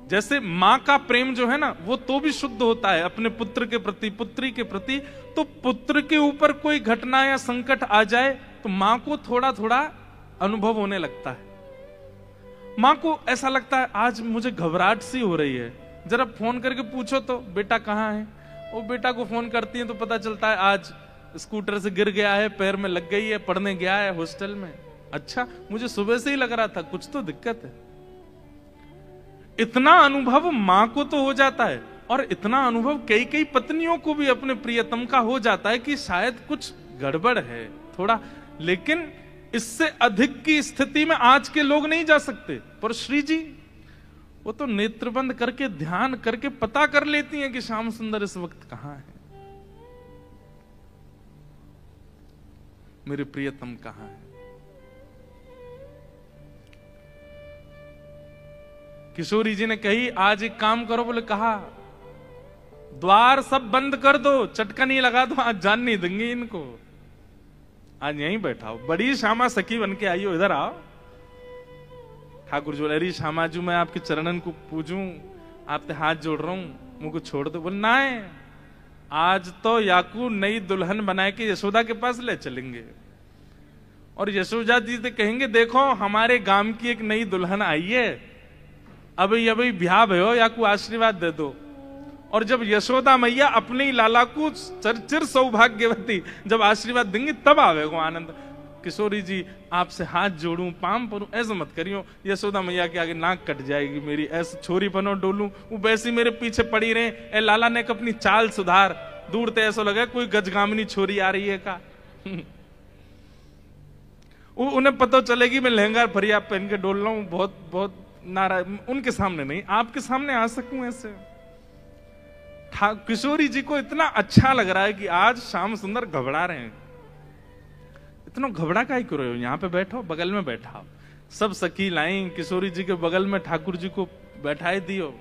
जैसे मां का प्रेम जो है ना, वो तो भी शुद्ध होता है अपने पुत्र के प्रति, पुत्री के प्रति। तो पुत्र के ऊपर कोई घटना या संकट आ जाए तो मां को थोड़ा थोड़ा अनुभव होने लगता है। मां को ऐसा लगता है आज मुझे घबराहट सी हो रही है, जरा फोन करके पूछो तो बेटा कहाँ है। वो बेटा को फोन करती है तो पता चलता है आज स्कूटर से गिर गया है, पैर में लग गई है, पढ़ने गया है हॉस्टल में। अच्छा, मुझे सुबह से ही लग रहा था कुछ तो दिक्कत है। इतना अनुभव मां को तो हो जाता है, और इतना अनुभव कई कई पत्नियों को भी अपने प्रियतम का हो जाता है कि शायद कुछ गड़बड़ है थोड़ा। लेकिन इससे अधिक की स्थिति में आज के लोग नहीं जा सकते। पर श्री जी वो तो नेत्र बंद करके ध्यान करके पता कर लेती हैं कि श्याम सुंदर इस वक्त कहां है, मेरे प्रियतम कहां है। किशोरी जी ने कही, आज एक काम करो। बोले, कहा द्वार सब बंद कर दो, चटका नहीं लगा दो, आज जान नहीं देंगे इनको, आज यहीं बैठाओ। बड़ी श्यामा सखी बन के आई हो, इधर आओ। ठाकुर जो, अरे श्यामा जी मैं आपके चरणन को पूजूं, आपसे हाथ जोड़ रहा हूं, मुझको छोड़ दो। बोले, ना है, आज तो याकू नई दुल्हन बना के यशोदा के पास ले चलेंगे, और यशोदा जी से कहेंगे, देखो हमारे गांव की एक नई दुल्हन आई है, अभी ब्याह भयो, याकू आशीर्वाद दे दो। और जब यशोदा मैया अपने ही लाला को चिर सौभाग्यवती जब आशीर्वाद देंगे तब आवेगा आनंद। किशोरी जी आपसे हाथ जोड़ूं, पाम परूं, ऐसा मत करियो। यशोदा मैया के आगे नाक कट जाएगी मेरी, ऐसे छोरी पनो डोलूं, वो वैसी मेरे पीछे पड़ी रहे। ए लाला ने अपनी चाल सुधार, दूर ते ऐसा लगा कोई गजगामिनी छोरी आ रही है का। उन्हें पता चलेगी मैं लहंगा फरिया पहन के डोल रहा हूं, बहुत बहुत नाराज। उनके सामने नहीं, आपके सामने आ सकूं ऐसे। किशोरी जी को इतना अच्छा लग रहा है कि आज श्याम सुंदर घबरा रहे हैं। इतना घबरा काहे क्यों रहे हो, यहां पे बैठो, बगल में बैठाओ। सब सखी लाई किशोरी जी के बगल में ठाकुर जी को बैठाए दियो।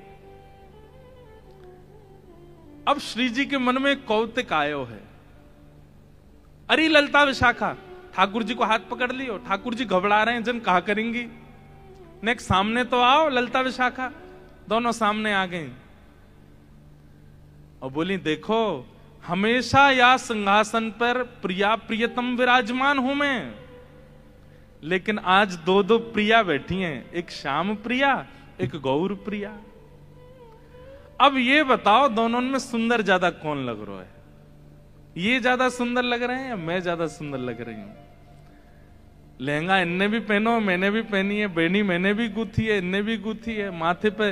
अब श्री जी के मन में कौतिक आयो है। अरे ललता विशाखा, ठाकुर जी को हाथ पकड़ लियो, ठाकुर जी घबरा रहे हैं, जन कहा करेंगी। नेक्स्ट सामने तो आओ ललता विशाखा। दोनों सामने आ गए और बोली, देखो हमेशा या सिंहासन पर प्रिया प्रियतम विराजमान हूं मैं, लेकिन आज दो दो प्रिया बैठी हैं, एक श्याम प्रिया एक गौर प्रिया। अब ये बताओ दोनों में सुंदर ज्यादा कौन लग रहा है? ये ज्यादा सुंदर लग रहे हैं या मैं ज्यादा सुंदर लग रही हूं? लहंगा इनने भी पहनो, मैंने भी पहनी है, बेनी मैंने भी गूथी है, इनने भी गूथी है, माथे पे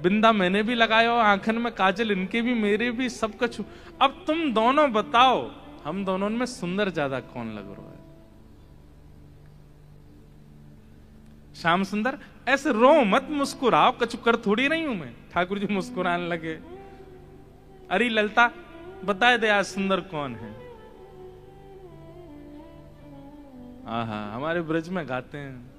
बिंदा मैंने भी लगाया, आंखन में काजल इनके भी मेरे भी, सब कुछ। अब तुम दोनों बताओ हम दोनों में सुंदर ज्यादा कौन लग रहा है? श्याम सुंदर ऐसे रो मत, मुस्कुराओ, कछु कर थोड़ी नहीं हूं मैं। ठाकुर जी मुस्कुराने लगे। अरे ललता बताए दे आज सुंदर कौन है? आहा, हमारे ब्रज में गाते हैं,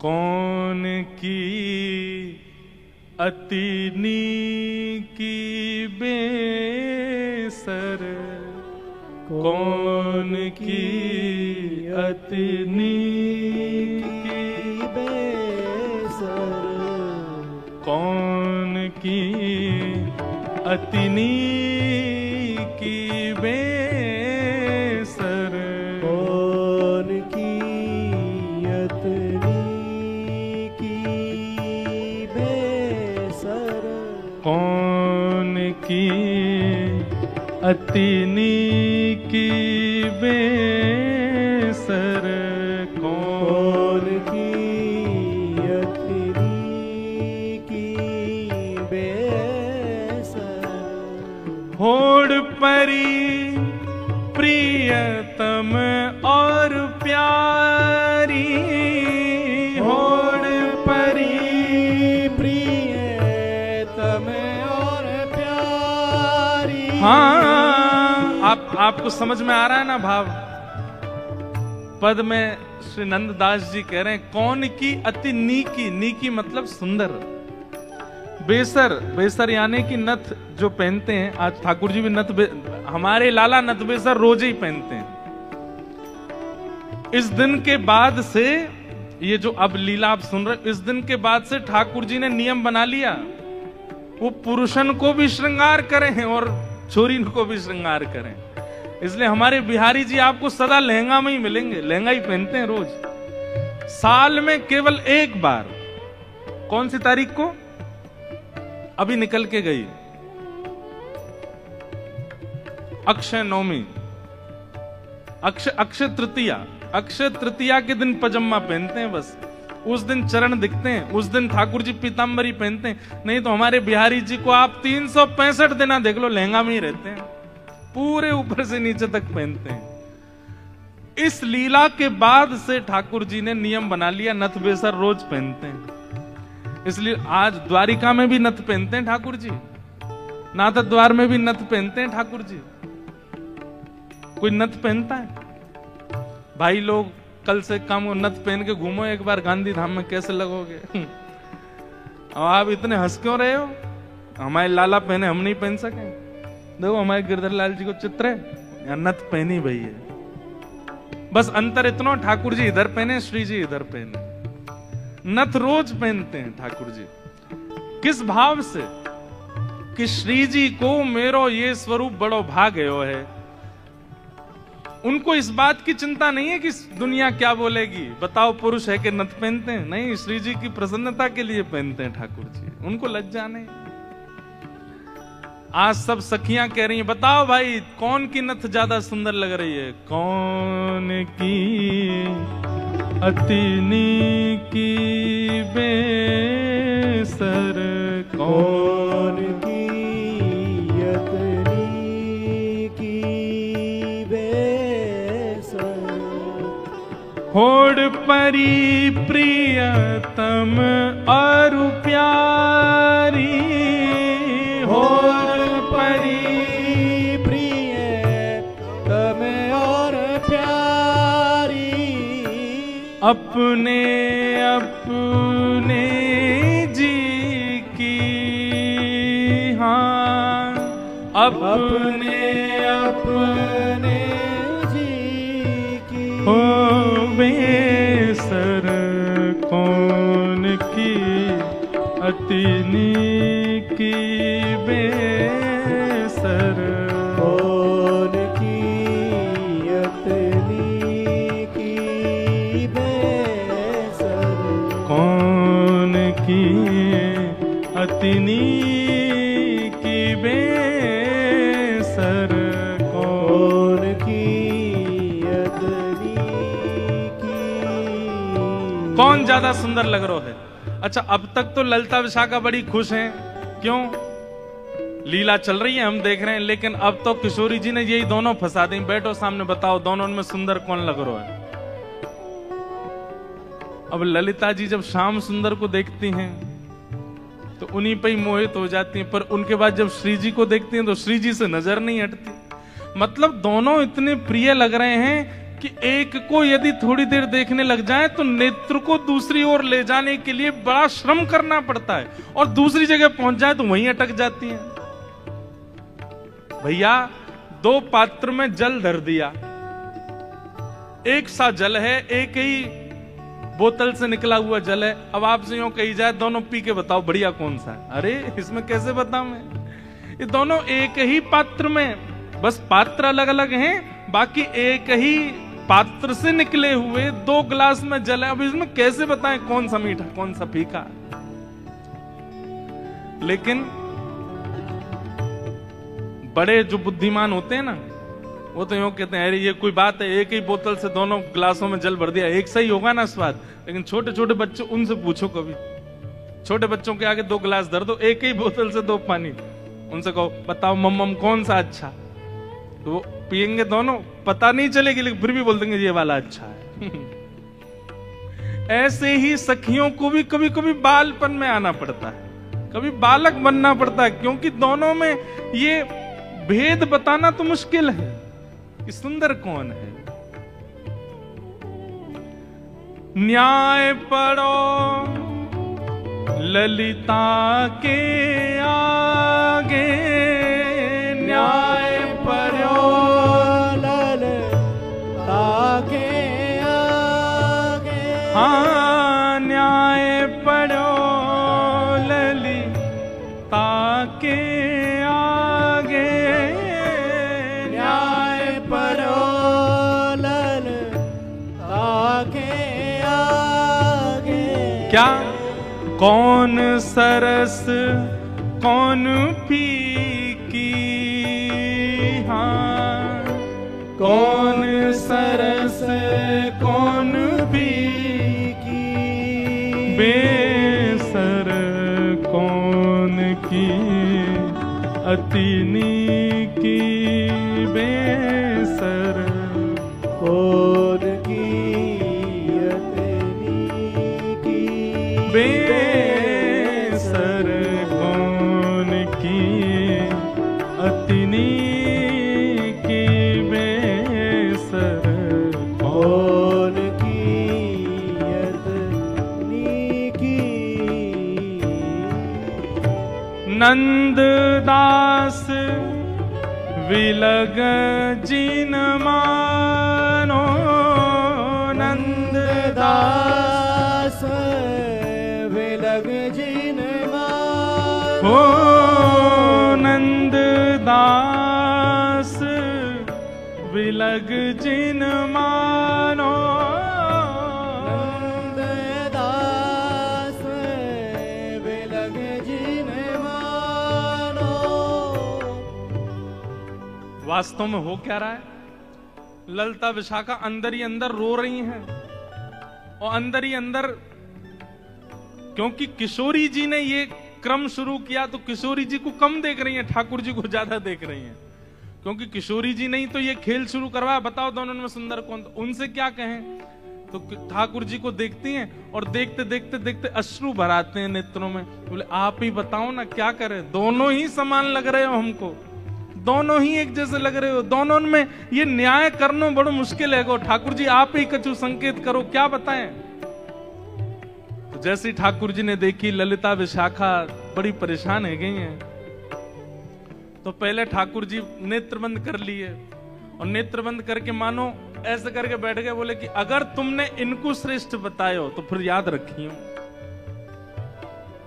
कौन की अतिनी की बेसर, कौन की अतिनी की बेसर, कौन की अतिनी की बेसर, कौन की अतनी की बेसर, कौन की अति नीकी बेसर कौन की अति नीकी बेसर होड़ परी प्रियतम और प्यारी होड़ परी प्रियतम और प्यारी। हाँ, आपको समझ में आ रहा है ना भाव? पद में श्री नंददास जी कह रहे हैं कौन की अति नीकी, नीकी मतलब सुंदर, बेसर, बेसर यानी कि नथ जो पहनते हैं। आज ठाकुर जी भी नथ, हमारे लाला नथ बेसर रोज ही पहनते हैं। इस दिन के बाद से, ये जो अब लीला आप सुन रहे, इस दिन के बाद से ठाकुर जी ने नियम बना लिया, वो पुरुषन को भी श्रृंगार करें और छोरी को भी श्रृंगार करें। इसलिए हमारे बिहारी जी आपको सदा लहंगा में ही मिलेंगे, लहंगा ही पहनते हैं रोज। साल में केवल एक बार, कौन सी तारीख को अभी निकल के गई, अक्षय नवमी, अक्षय तृतीया, अक्षय तृतीया के दिन पजामा पहनते हैं बस। उस दिन चरण दिखते हैं, उस दिन ठाकुर जी पीतांबरी पहनते हैं। नहीं तो हमारे बिहारी जी को आप 365 दिन देख लो, लहंगा में ही रहते हैं, पूरे ऊपर से नीचे तक पहनते हैं। इस लीला के बाद से ठाकुर जी ने नियम बना लिया, नथ बेसर रोज पहनते हैं। इसलिए आज द्वारिका में भी नथ पहनते हैं ठाकुर जी, नाथ द्वार में भी नथ पहनते हैं ठाकुर जी। कोई नथ पहनता है? भाई लोग कल से कम नथ पहन के घूमो एक बार गांधी धाम में, कैसे लगोगे? अब आप इतने हंस क्यों रहे हो? हमारे लाला पहने, हम नहीं पहन सके? देखो हमारे गिरधर लाल जी को चित्र है, या नथ पहनी भई है। बस अंतर इतना, ठाकुर जी इधर पहने, श्री जी इधर पहने। नथ रोज पहनते हैं ठाकुर जी। किस भाव से? कि श्री जी को मेरो ये स्वरूप बड़ो भाग गयो है। उनको इस बात की चिंता नहीं है कि दुनिया क्या बोलेगी, बताओ पुरुष है कि नथ पहनते हैं। नहीं, श्री जी की प्रसन्नता के लिए पहनते हैं ठाकुर जी, उनको लज्जा नहीं। आज सब सखियां कह रही हैं, बताओ भाई कौन की नथ ज्यादा सुंदर लग रही है? कौन की अति नीकी बेसर कौन की अति नीकी बेसर होड़ परी प्रियतम और प्यारी होड़ परी प्रियतम और प्यारी अपने अपने जी की हाँ अपने अपने जी की हो बेसर कौन की अति नीकी बेसर कौन की अति नीकी बेसर कौन की अति नीकी बेसर कौन की अति नीकी कौन ज्यादा सुंदर लग रहा है? अच्छा, अब तक तो ललिता विशाखा बड़ी खुश हैं, क्यों? लीला चल रही है, हम देख रहे हैं, लेकिन अब तो किशोरी जी ने यही दोनों फंसा दी। बैठो सामने, बताओ दोनों में सुंदर कौन लग रहा है? अब ललिता जी जब श्याम सुंदर को देखती हैं तो उन्हीं पे ही मोहित हो जाती हैं, पर उनके बाद जब श्री जी को देखती हैं तो श्री जी से नजर नहीं हटती। मतलब दोनों इतने प्रिय लग रहे हैं कि एक को यदि थोड़ी देर देखने लग जाए तो नेत्र को दूसरी ओर ले जाने के लिए बड़ा श्रम करना पड़ता है, और दूसरी जगह पहुंच जाए तो वहीं अटक जाती हैं। भैया, दो पात्र में जल धर दिया, एक सा जल है, एक ही बोतल से निकला हुआ जल है। अब आपसे यूं कही जाए दोनों पी के बताओ बढ़िया कौन सा है? अरे इसमें कैसे बताऊं मैं? ये दोनों एक ही पात्र में, बस पात्र अलग अलग हैं, बाकी एक ही पात्र से निकले हुए दो गिलास में जल है। अब इसमें कैसे बताएं कौन सा मीठा कौन सा फीका? लेकिन बड़े जो बुद्धिमान होते हैं ना, वो तो यूं कहते हैं अरे ये कोई बात है, एक ही बोतल से दोनों गिलासों में जल भर दिया, एक सही होगा ना स्वाद। लेकिन छोटे छोटे बच्चे, उनसे पूछो कभी, छोटे बच्चों के आगे 2 गिलास धर दो, एक ही बोतल से 2 पानी, उनसे कहो बताओ मम्मम कौन सा अच्छा, तो वो पियेंगे दोनों, पता नहीं चलेगी लेकिन फिर भी बोल देंगे ये वाला अच्छा है। ऐसे ही सखियों को भी कभी कभी बालपन में आना पड़ता है, कभी बालक बनना पड़ता है, क्योंकि दोनों में ये भेद बताना तो मुश्किल है कि सुंदर कौन है। न्याय पढ़ो ललिता के आगे, न्याय पढ़ो ललिता के आगे, हाँ न्याय पढ़ो ललिता के आगे, न्याय पढ़ो ललिता के आगे। क्या कौन सरस कौन फीकी, हाँ कौन सरस कौन फीकी, बेसर कौन की अतिनी की, बेसर कौन की अतनी की, बेसर कौन की अतिनी की, बेसर कौन की अतनी की। नंददास विलग जिन मानो, दास विलग जिन मान, हो नंददास विलग जिन मानो, दास विलग जिन मानो। वास्तव में हो क्या रहा है? ललिता विशाखा अंदर ही अंदर रो रही हैं, और अंदर ही अंदर, क्योंकि किशोरी जी ने ये क्रम शुरू किया तो किशोरी जी को कम देख रही हैं, ठाकुर जी को ज्यादा देख रही हैं, क्योंकि किशोरी जी ने ही तो ये खेल शुरू करवाया। बताओ दोनों में सुंदर कौन, तो उनसे क्या कहें, तो ठाकुर जी को देखती हैं और देखते देखते देखते अश्रु भराते हैं नेत्रों में, बोले आप ही बताओ ना क्या करें, दोनों ही समान लग रहे हो हमको, दोनों ही एक जैसे लग रहे हो, दोनों में ये न्याय करना बड़ा मुश्किल है, ठाकुर जी आप ही कछु संकेत करो, क्या बताएं। तो जैसे ही ठाकुर जी ने देखी ललिता विशाखा बड़ी परेशान है गई हैं, तो पहले ठाकुर जी नेत्र बंद कर लिए, और नेत्र बंद करके मानो ऐसे करके बैठ गए, बोले कि अगर तुमने इनको श्रेष्ठ बतायो तो फिर याद रखियो,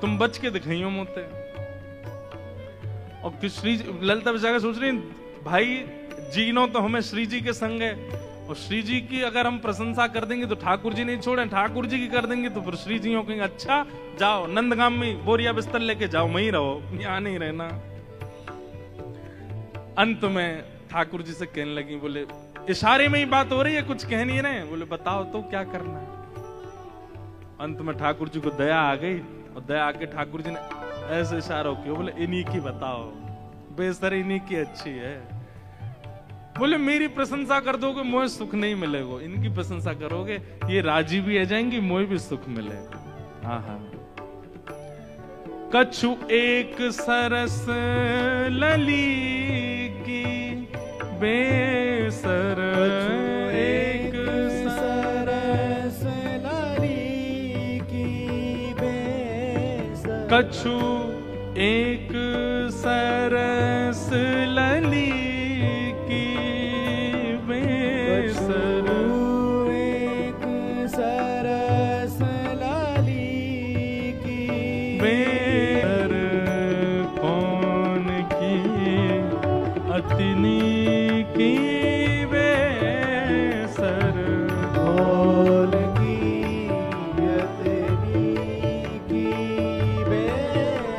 तुम बच के दिखाइयो मोते। और श्री ललिता विशाखा सोच रही भाई जीनो तो हमें श्री जी के संग है, और श्री जी की अगर हम प्रशंसा कर देंगे तो ठाकुर जी नहीं छोड़े, ठाकुर जी की कर देंगे तो फिर श्री जी कहेंगे अच्छा जाओ नंदगाम में बोरिया बिस्तर लेके जाओ, वहीं रहो, यहां नहीं रहना। अंत में ठाकुर जी से कहने लगी, बोले इशारे में ही बात हो रही है, कुछ कह नहीं रहे, बोले बताओ तो क्या करना है। अंत में ठाकुर जी को दया आ गई, और दया आके ठाकुर जी ने ऐसे इशारा किया, बोले इन्हीं की बताओ, बेसर इन्हीं की अच्छी है। बोले मेरी प्रशंसा कर दोगे मोहे सुख नहीं मिलेगा, इनकी प्रशंसा करोगे ये राजी भी आ जाएंगी, मोहे भी सुख मिलेगा। हाँ हाँ। कछु एक सरस लली की, बेसर एक सरस लली की, बेसर कछु एक सरस लली की, बेसर एक सरस लली की, बेसर कौन की अतिनी की, बेसर कौन की अतनी की, बेसर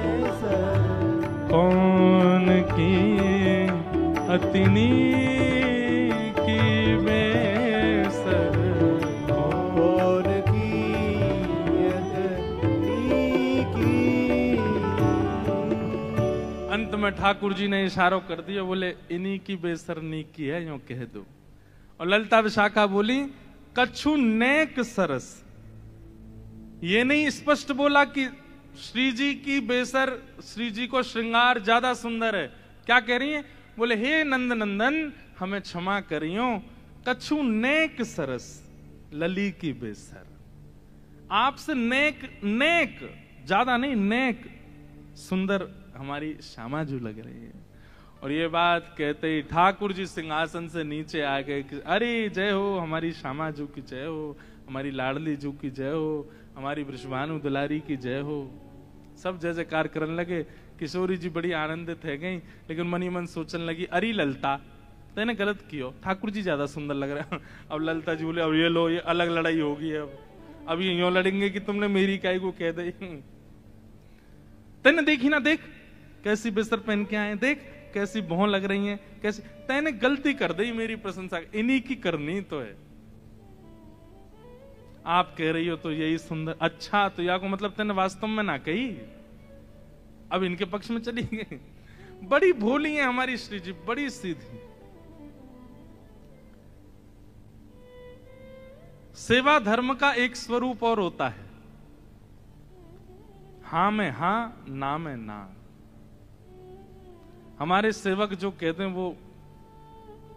तिनी की बेसर और अंत में ठाकुर जी ने इशारों कर दिया, बोले इन्हीं की बेसरनी की है, यूं कह दो। और ललिता विशाखा बोली कछु नेक सरस। ये नहीं स्पष्ट बोला कि श्री जी की बेसर, श्री जी को श्रृंगार ज्यादा सुंदर है। क्या कह रही है? बोले हे नंद नंदन हमें क्षमा करियो, कछु नेक सरस लली की बेसर। आपसे नेक, नेक ज्यादा नहीं, नेक सुंदर हमारी श्यामाजू लग रही है। और ये बात कहते ही ठाकुर जी सिंहासन से नीचे आ गए कि अरे जय हो, हमारी श्यामाजू की जय हो, हमारी लाडली जू की जय हो, हमारी वृषभानु दुलारी की जय हो। सब जय जयकार करने लगे। किशोरी जी बड़ी आनंदित है गई, लेकिन मनी मन सोचने लगी अरे ललता तेने गलत कियो, ठाकुर जी ज्यादा सुंदर लग रहे हैं। अब ललता जी बोले अब ये लो, ये अलग लड़ाई होगी। अब ये यूं लड़ेंगे कि तुमने मेरी काय को कह दी। तेने देखी ना, देख कैसी बेसर पहन के आए, देख कैसी भौं लग रही हैं, कैसी। तैने गलती कर दी मेरी प्रशंसा, इन्हीं की करनी तो है। आप कह रही हो तो यही सुंदर, अच्छा तो या को मतलब तेने वास्तव में ना कही, अब इनके पक्ष में चली गई। बड़ी भोली है हमारी श्री जी, बड़ी सीधी। सेवा धर्म का एक स्वरूप और होता है, हां में हां, ना में ना। हमारे सेवक जो कहते हैं वो,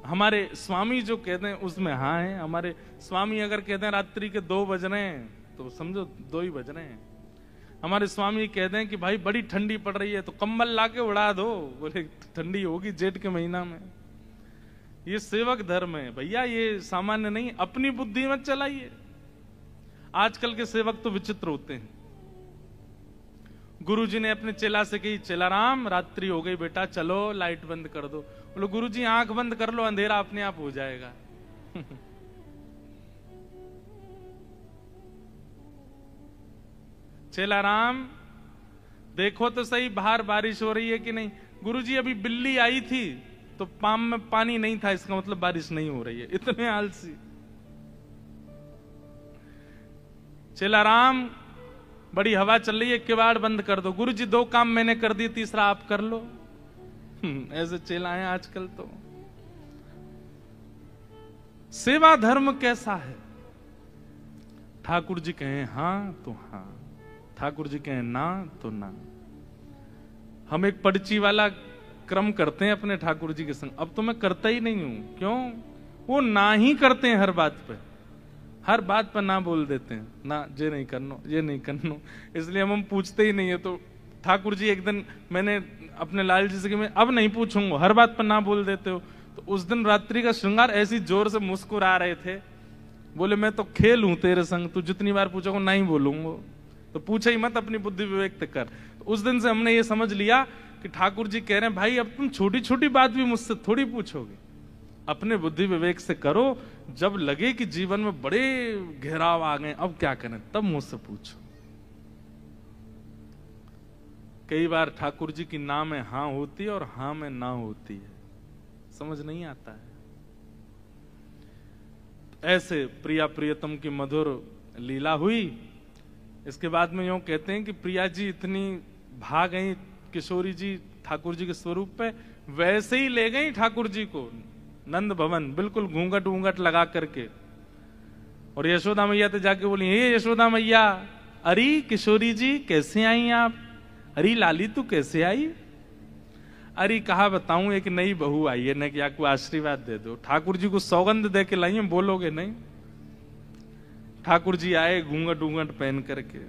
हमारे स्वामी जो कहते हैं उसमें हाँ है। हमारे स्वामी अगर कहते हैं रात्रि के 2 बज रहे हैं तो समझो 2 ही बज रहे हैं। हमारे स्वामी कहते हैं कि भाई बड़ी ठंडी पड़ रही है तो कंबल लाके उड़ा दो, बोले ठंडी होगी जेठ के महीना में। ये सेवक धर्म है भैया, ये सामान्य नहीं। अपनी बुद्धि मत चलाइए। आजकल के सेवक तो विचित्र होते हैं। गुरुजी ने अपने चेला से कही, चेला राम रात्रि हो गई बेटा, चलो लाइट बंद कर दो। बोलो गुरुजी आंख बंद कर लो, अंधेरा अपने आप हो जाएगा। चेला राम देखो तो सही बाहर बारिश हो रही है कि नहीं। गुरुजी अभी बिल्ली आई थी तो पाम में पानी नहीं था, इसका मतलब बारिश नहीं हो रही है। इतने आलसी। चेला राम बड़ी हवा चल रही है, किवाड़ बंद कर दो। गुरुजी 2 काम मैंने कर दिए, तीसरा आप कर लो। ऐसे चेला है आजकल। तो सेवा धर्म कैसा है? ठाकुर जी कहें हां तो हां, ठाकुर जी कहें ना तो ना। हम एक पर्ची वाला क्रम करते हैं अपने ठाकुर जी के संग। अब तो मैं करता ही नहीं हूं। क्यों? वो ना ही करते हैं हर बात पे, हर बात पर ना बोल देते हैं। ना ये नहीं करनो, ये नहीं करनो, इसलिए हम पूछते ही नहीं है। तो ठाकुर जी एक दिन मैंने अपने लाल जी से कि मैं अब नहीं पूछूंगा, हर बात पर ना बोल देते हो। तो उस दिन रात्रि का श्रृंगार ऐसी जोर से मुस्कुरा रहे थे, बोले मैं तो खेल हूं तेरे संग, तू जितनी बार पूछोगे नहीं बोलूंगा, तो पूछे ही मत, अपनी बुद्धि विवेक कर। तो उस दिन से हमने ये समझ लिया कि ठाकुर जी कह रहे हैं भाई अब तुम छोटी छोटी बात भी मुझसे थोड़ी पूछोगे, अपने बुद्धि विवेक से करो। जब लगे कि जीवन में बड़े घेराव आ गए, अब क्या करें, तब मुझसे पूछो। कई बार ठाकुर जी की ना में हां होती है और हां में ना होती है, समझ नहीं आता है। ऐसे प्रिया प्रियतम की मधुर लीला हुई। इसके बाद में यूं कहते हैं कि प्रिया जी इतनी भाग गई किशोरी जी ठाकुर जी के स्वरूप पे, वैसे ही ले गई ठाकुर जी को नंद भवन, बिल्कुल घूंघट घूंघट लगा करके। और यशोदा मैया तो जाके बोली, हे यशोदा मैया, अरे किशोरी जी कैसे आई आप? अरे लाली तू कैसे आई? अरे कहा बताऊं, एक नई बहू आई है ना, कि आपको आशीर्वाद दे दो। ठाकुर जी को सौगंध दे के लाई, बोलोगे नहीं? ठाकुर जी आए घूंघट घूंघट पहन करके।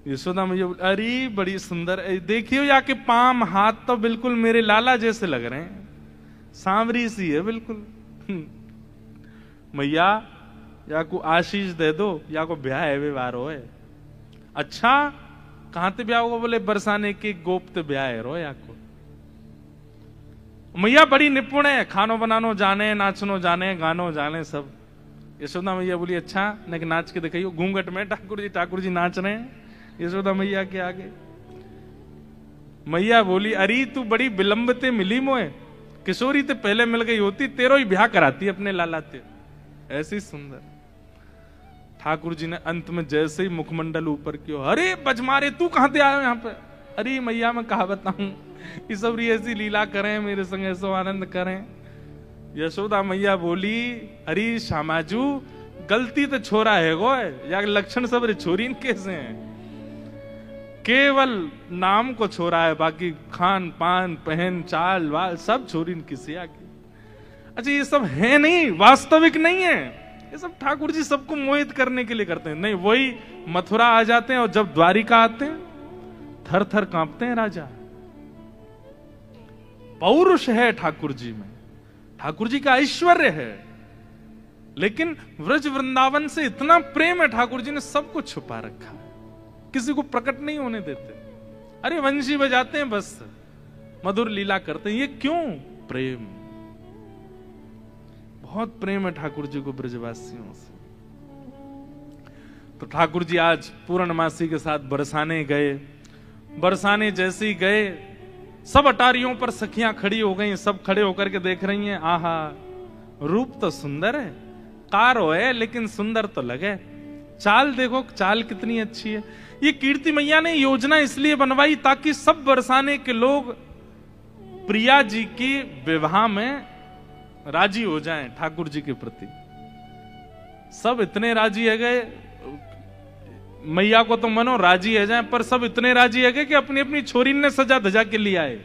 यशोदा मैया बोली, अरे बड़ी सुंदर, देखियो या के पाम हाथ तो बिल्कुल मेरे लाला जैसे लग रहे हैं, सांवरी सी है बिल्कुल। मैया या को आशीष दे दो, या को ब्याह है व्यवहार हो है। अच्छा कहां ते ब्याह होगा? बोले बरसाने के गोप ते ब्याह है रो या को। मैया बड़ी निपुण है, खानो बनानो जाने, नाचनो जाने, गानो जाने सब। यशोदा मैया बोली, अच्छा न नाच के दिखाइयो। घूंघट में ठाकुर जी नाच रहे हैं यशोदा मैया के आगे। मैया बोली, अरे तू बड़ी विलंबते मिली मोए, किशोरी ते पहले मिल गई होती, तेरो ही ब्याह कराती अपने लालाते। ऐसी सुंदर। ठाकुर जी ने अंत में जैसे ही मुखमंडल ऊपर किया, अरे बजमारे तू कहां से आयो यहाँ पे? अरे मैया मैं कहा बताऊं, ये सब ऐसी लीला करें मेरे संग, ऐसो आनंद करें। यशोदा मैया बोली, अरे श्यामाजू गलती तो छोरा है गो, या लक्षण सब रे छोरी कैसे हैं? केवल नाम को छोरा है, बाकी खान पान पहन चाल वाल सब छोरी किसी आके। अच्छा ये सब है नहीं, वास्तविक नहीं है, ये सब ठाकुर जी सबको मोहित करने के लिए करते हैं। नहीं, वही मथुरा आ जाते हैं और जब द्वारिका आते हैं थर थर कांपते हैं राजा। पौरुष है ठाकुर जी में, ठाकुर जी का ऐश्वर्य है, लेकिन व्रज वृंदावन से इतना प्रेम है, ठाकुर जी ने सब कुछ छुपा रखा है, किसी को प्रकट नहीं होने देते। अरे वंशी बजाते हैं बस, मधुर लीला करते हैं, ये क्यों? प्रेम, बहुत प्रेम है ठाकुर जी को ब्रजवासियों से। तो ठाकुर जी आज पूर्णमासी के साथ बरसाने गए। बरसाने जैसे ही गए, सब अटारियों पर सखियां खड़ी हो गई, सब खड़े होकर के देख रही हैं, आहा रूप तो सुंदर है, कारो है लेकिन सुंदर तो लगे, चाल देखो चाल कितनी अच्छी है। ये कीर्ति मैया ने योजना इसलिए बनवाई ताकि सब बरसाने के लोग प्रिया जी की विवाह में राजी हो जाएं ठाकुर जी के प्रति। सब इतने राजी है गए, मैया को तो मनो राजी है जाए, पर सब इतने राजी है गए कि अपनी अपनी छोरी ने सजा धजा के लिए आए,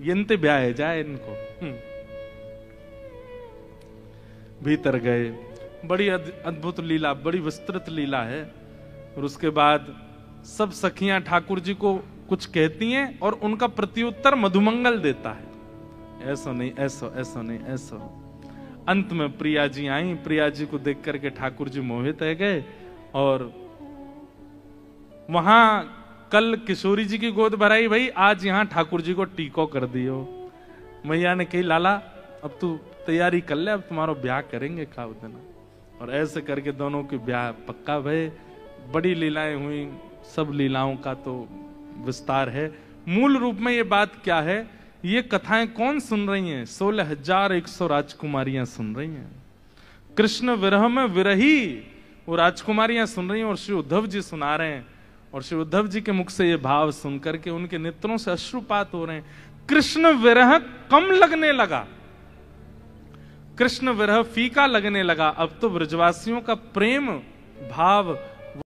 यंते ब्याह है जाए इनको। भीतर गए, बड़ी अद्भुत लीला, बड़ी विस्तृत लीला है। और उसके बाद सब सखियां ठाकुर जी को कुछ कहती हैं और उनका प्रत्युत्तर मधुमंगल देता है, ऐसा नहीं ऐसा, ऐसा नहीं ऐसा। अंत में प्रिया जी आई, प्रिया जी को देख करके ठाकुर जी मोहित है गए। और वहां कल किशोरी जी की गोद भराई, भाई आज यहां ठाकुर जी को टीको कर दियो। मैया ने कही, लाला अब तू तैयारी कर ले, अब तुम्हारा ब्याह करेंगे खाओ देना। और ऐसे करके दोनों के ब्याह पक्का भय। बड़ी लीलाएं हुई, सब लीलाओं का तो विस्तार है। मूल रूप में ये बात क्या है, ये कथाएं कौन सुन रही हैं? 16,100 राजकुमारियां सुन रही हैं। कृष्ण विरह में विरही वो राजकुमारियां सुन रही हैं और श्री उद्धव जी सुना रहे हैं। और श्री उद्धव जी के मुख से ये भाव सुनकर के उनके नेत्रों से अश्रुपात हो रहे हैं। कृष्ण विरह कम लगने लगा, कृष्ण विरह फीका लगने लगा। अब तो ब्रजवासियों का प्रेम भाव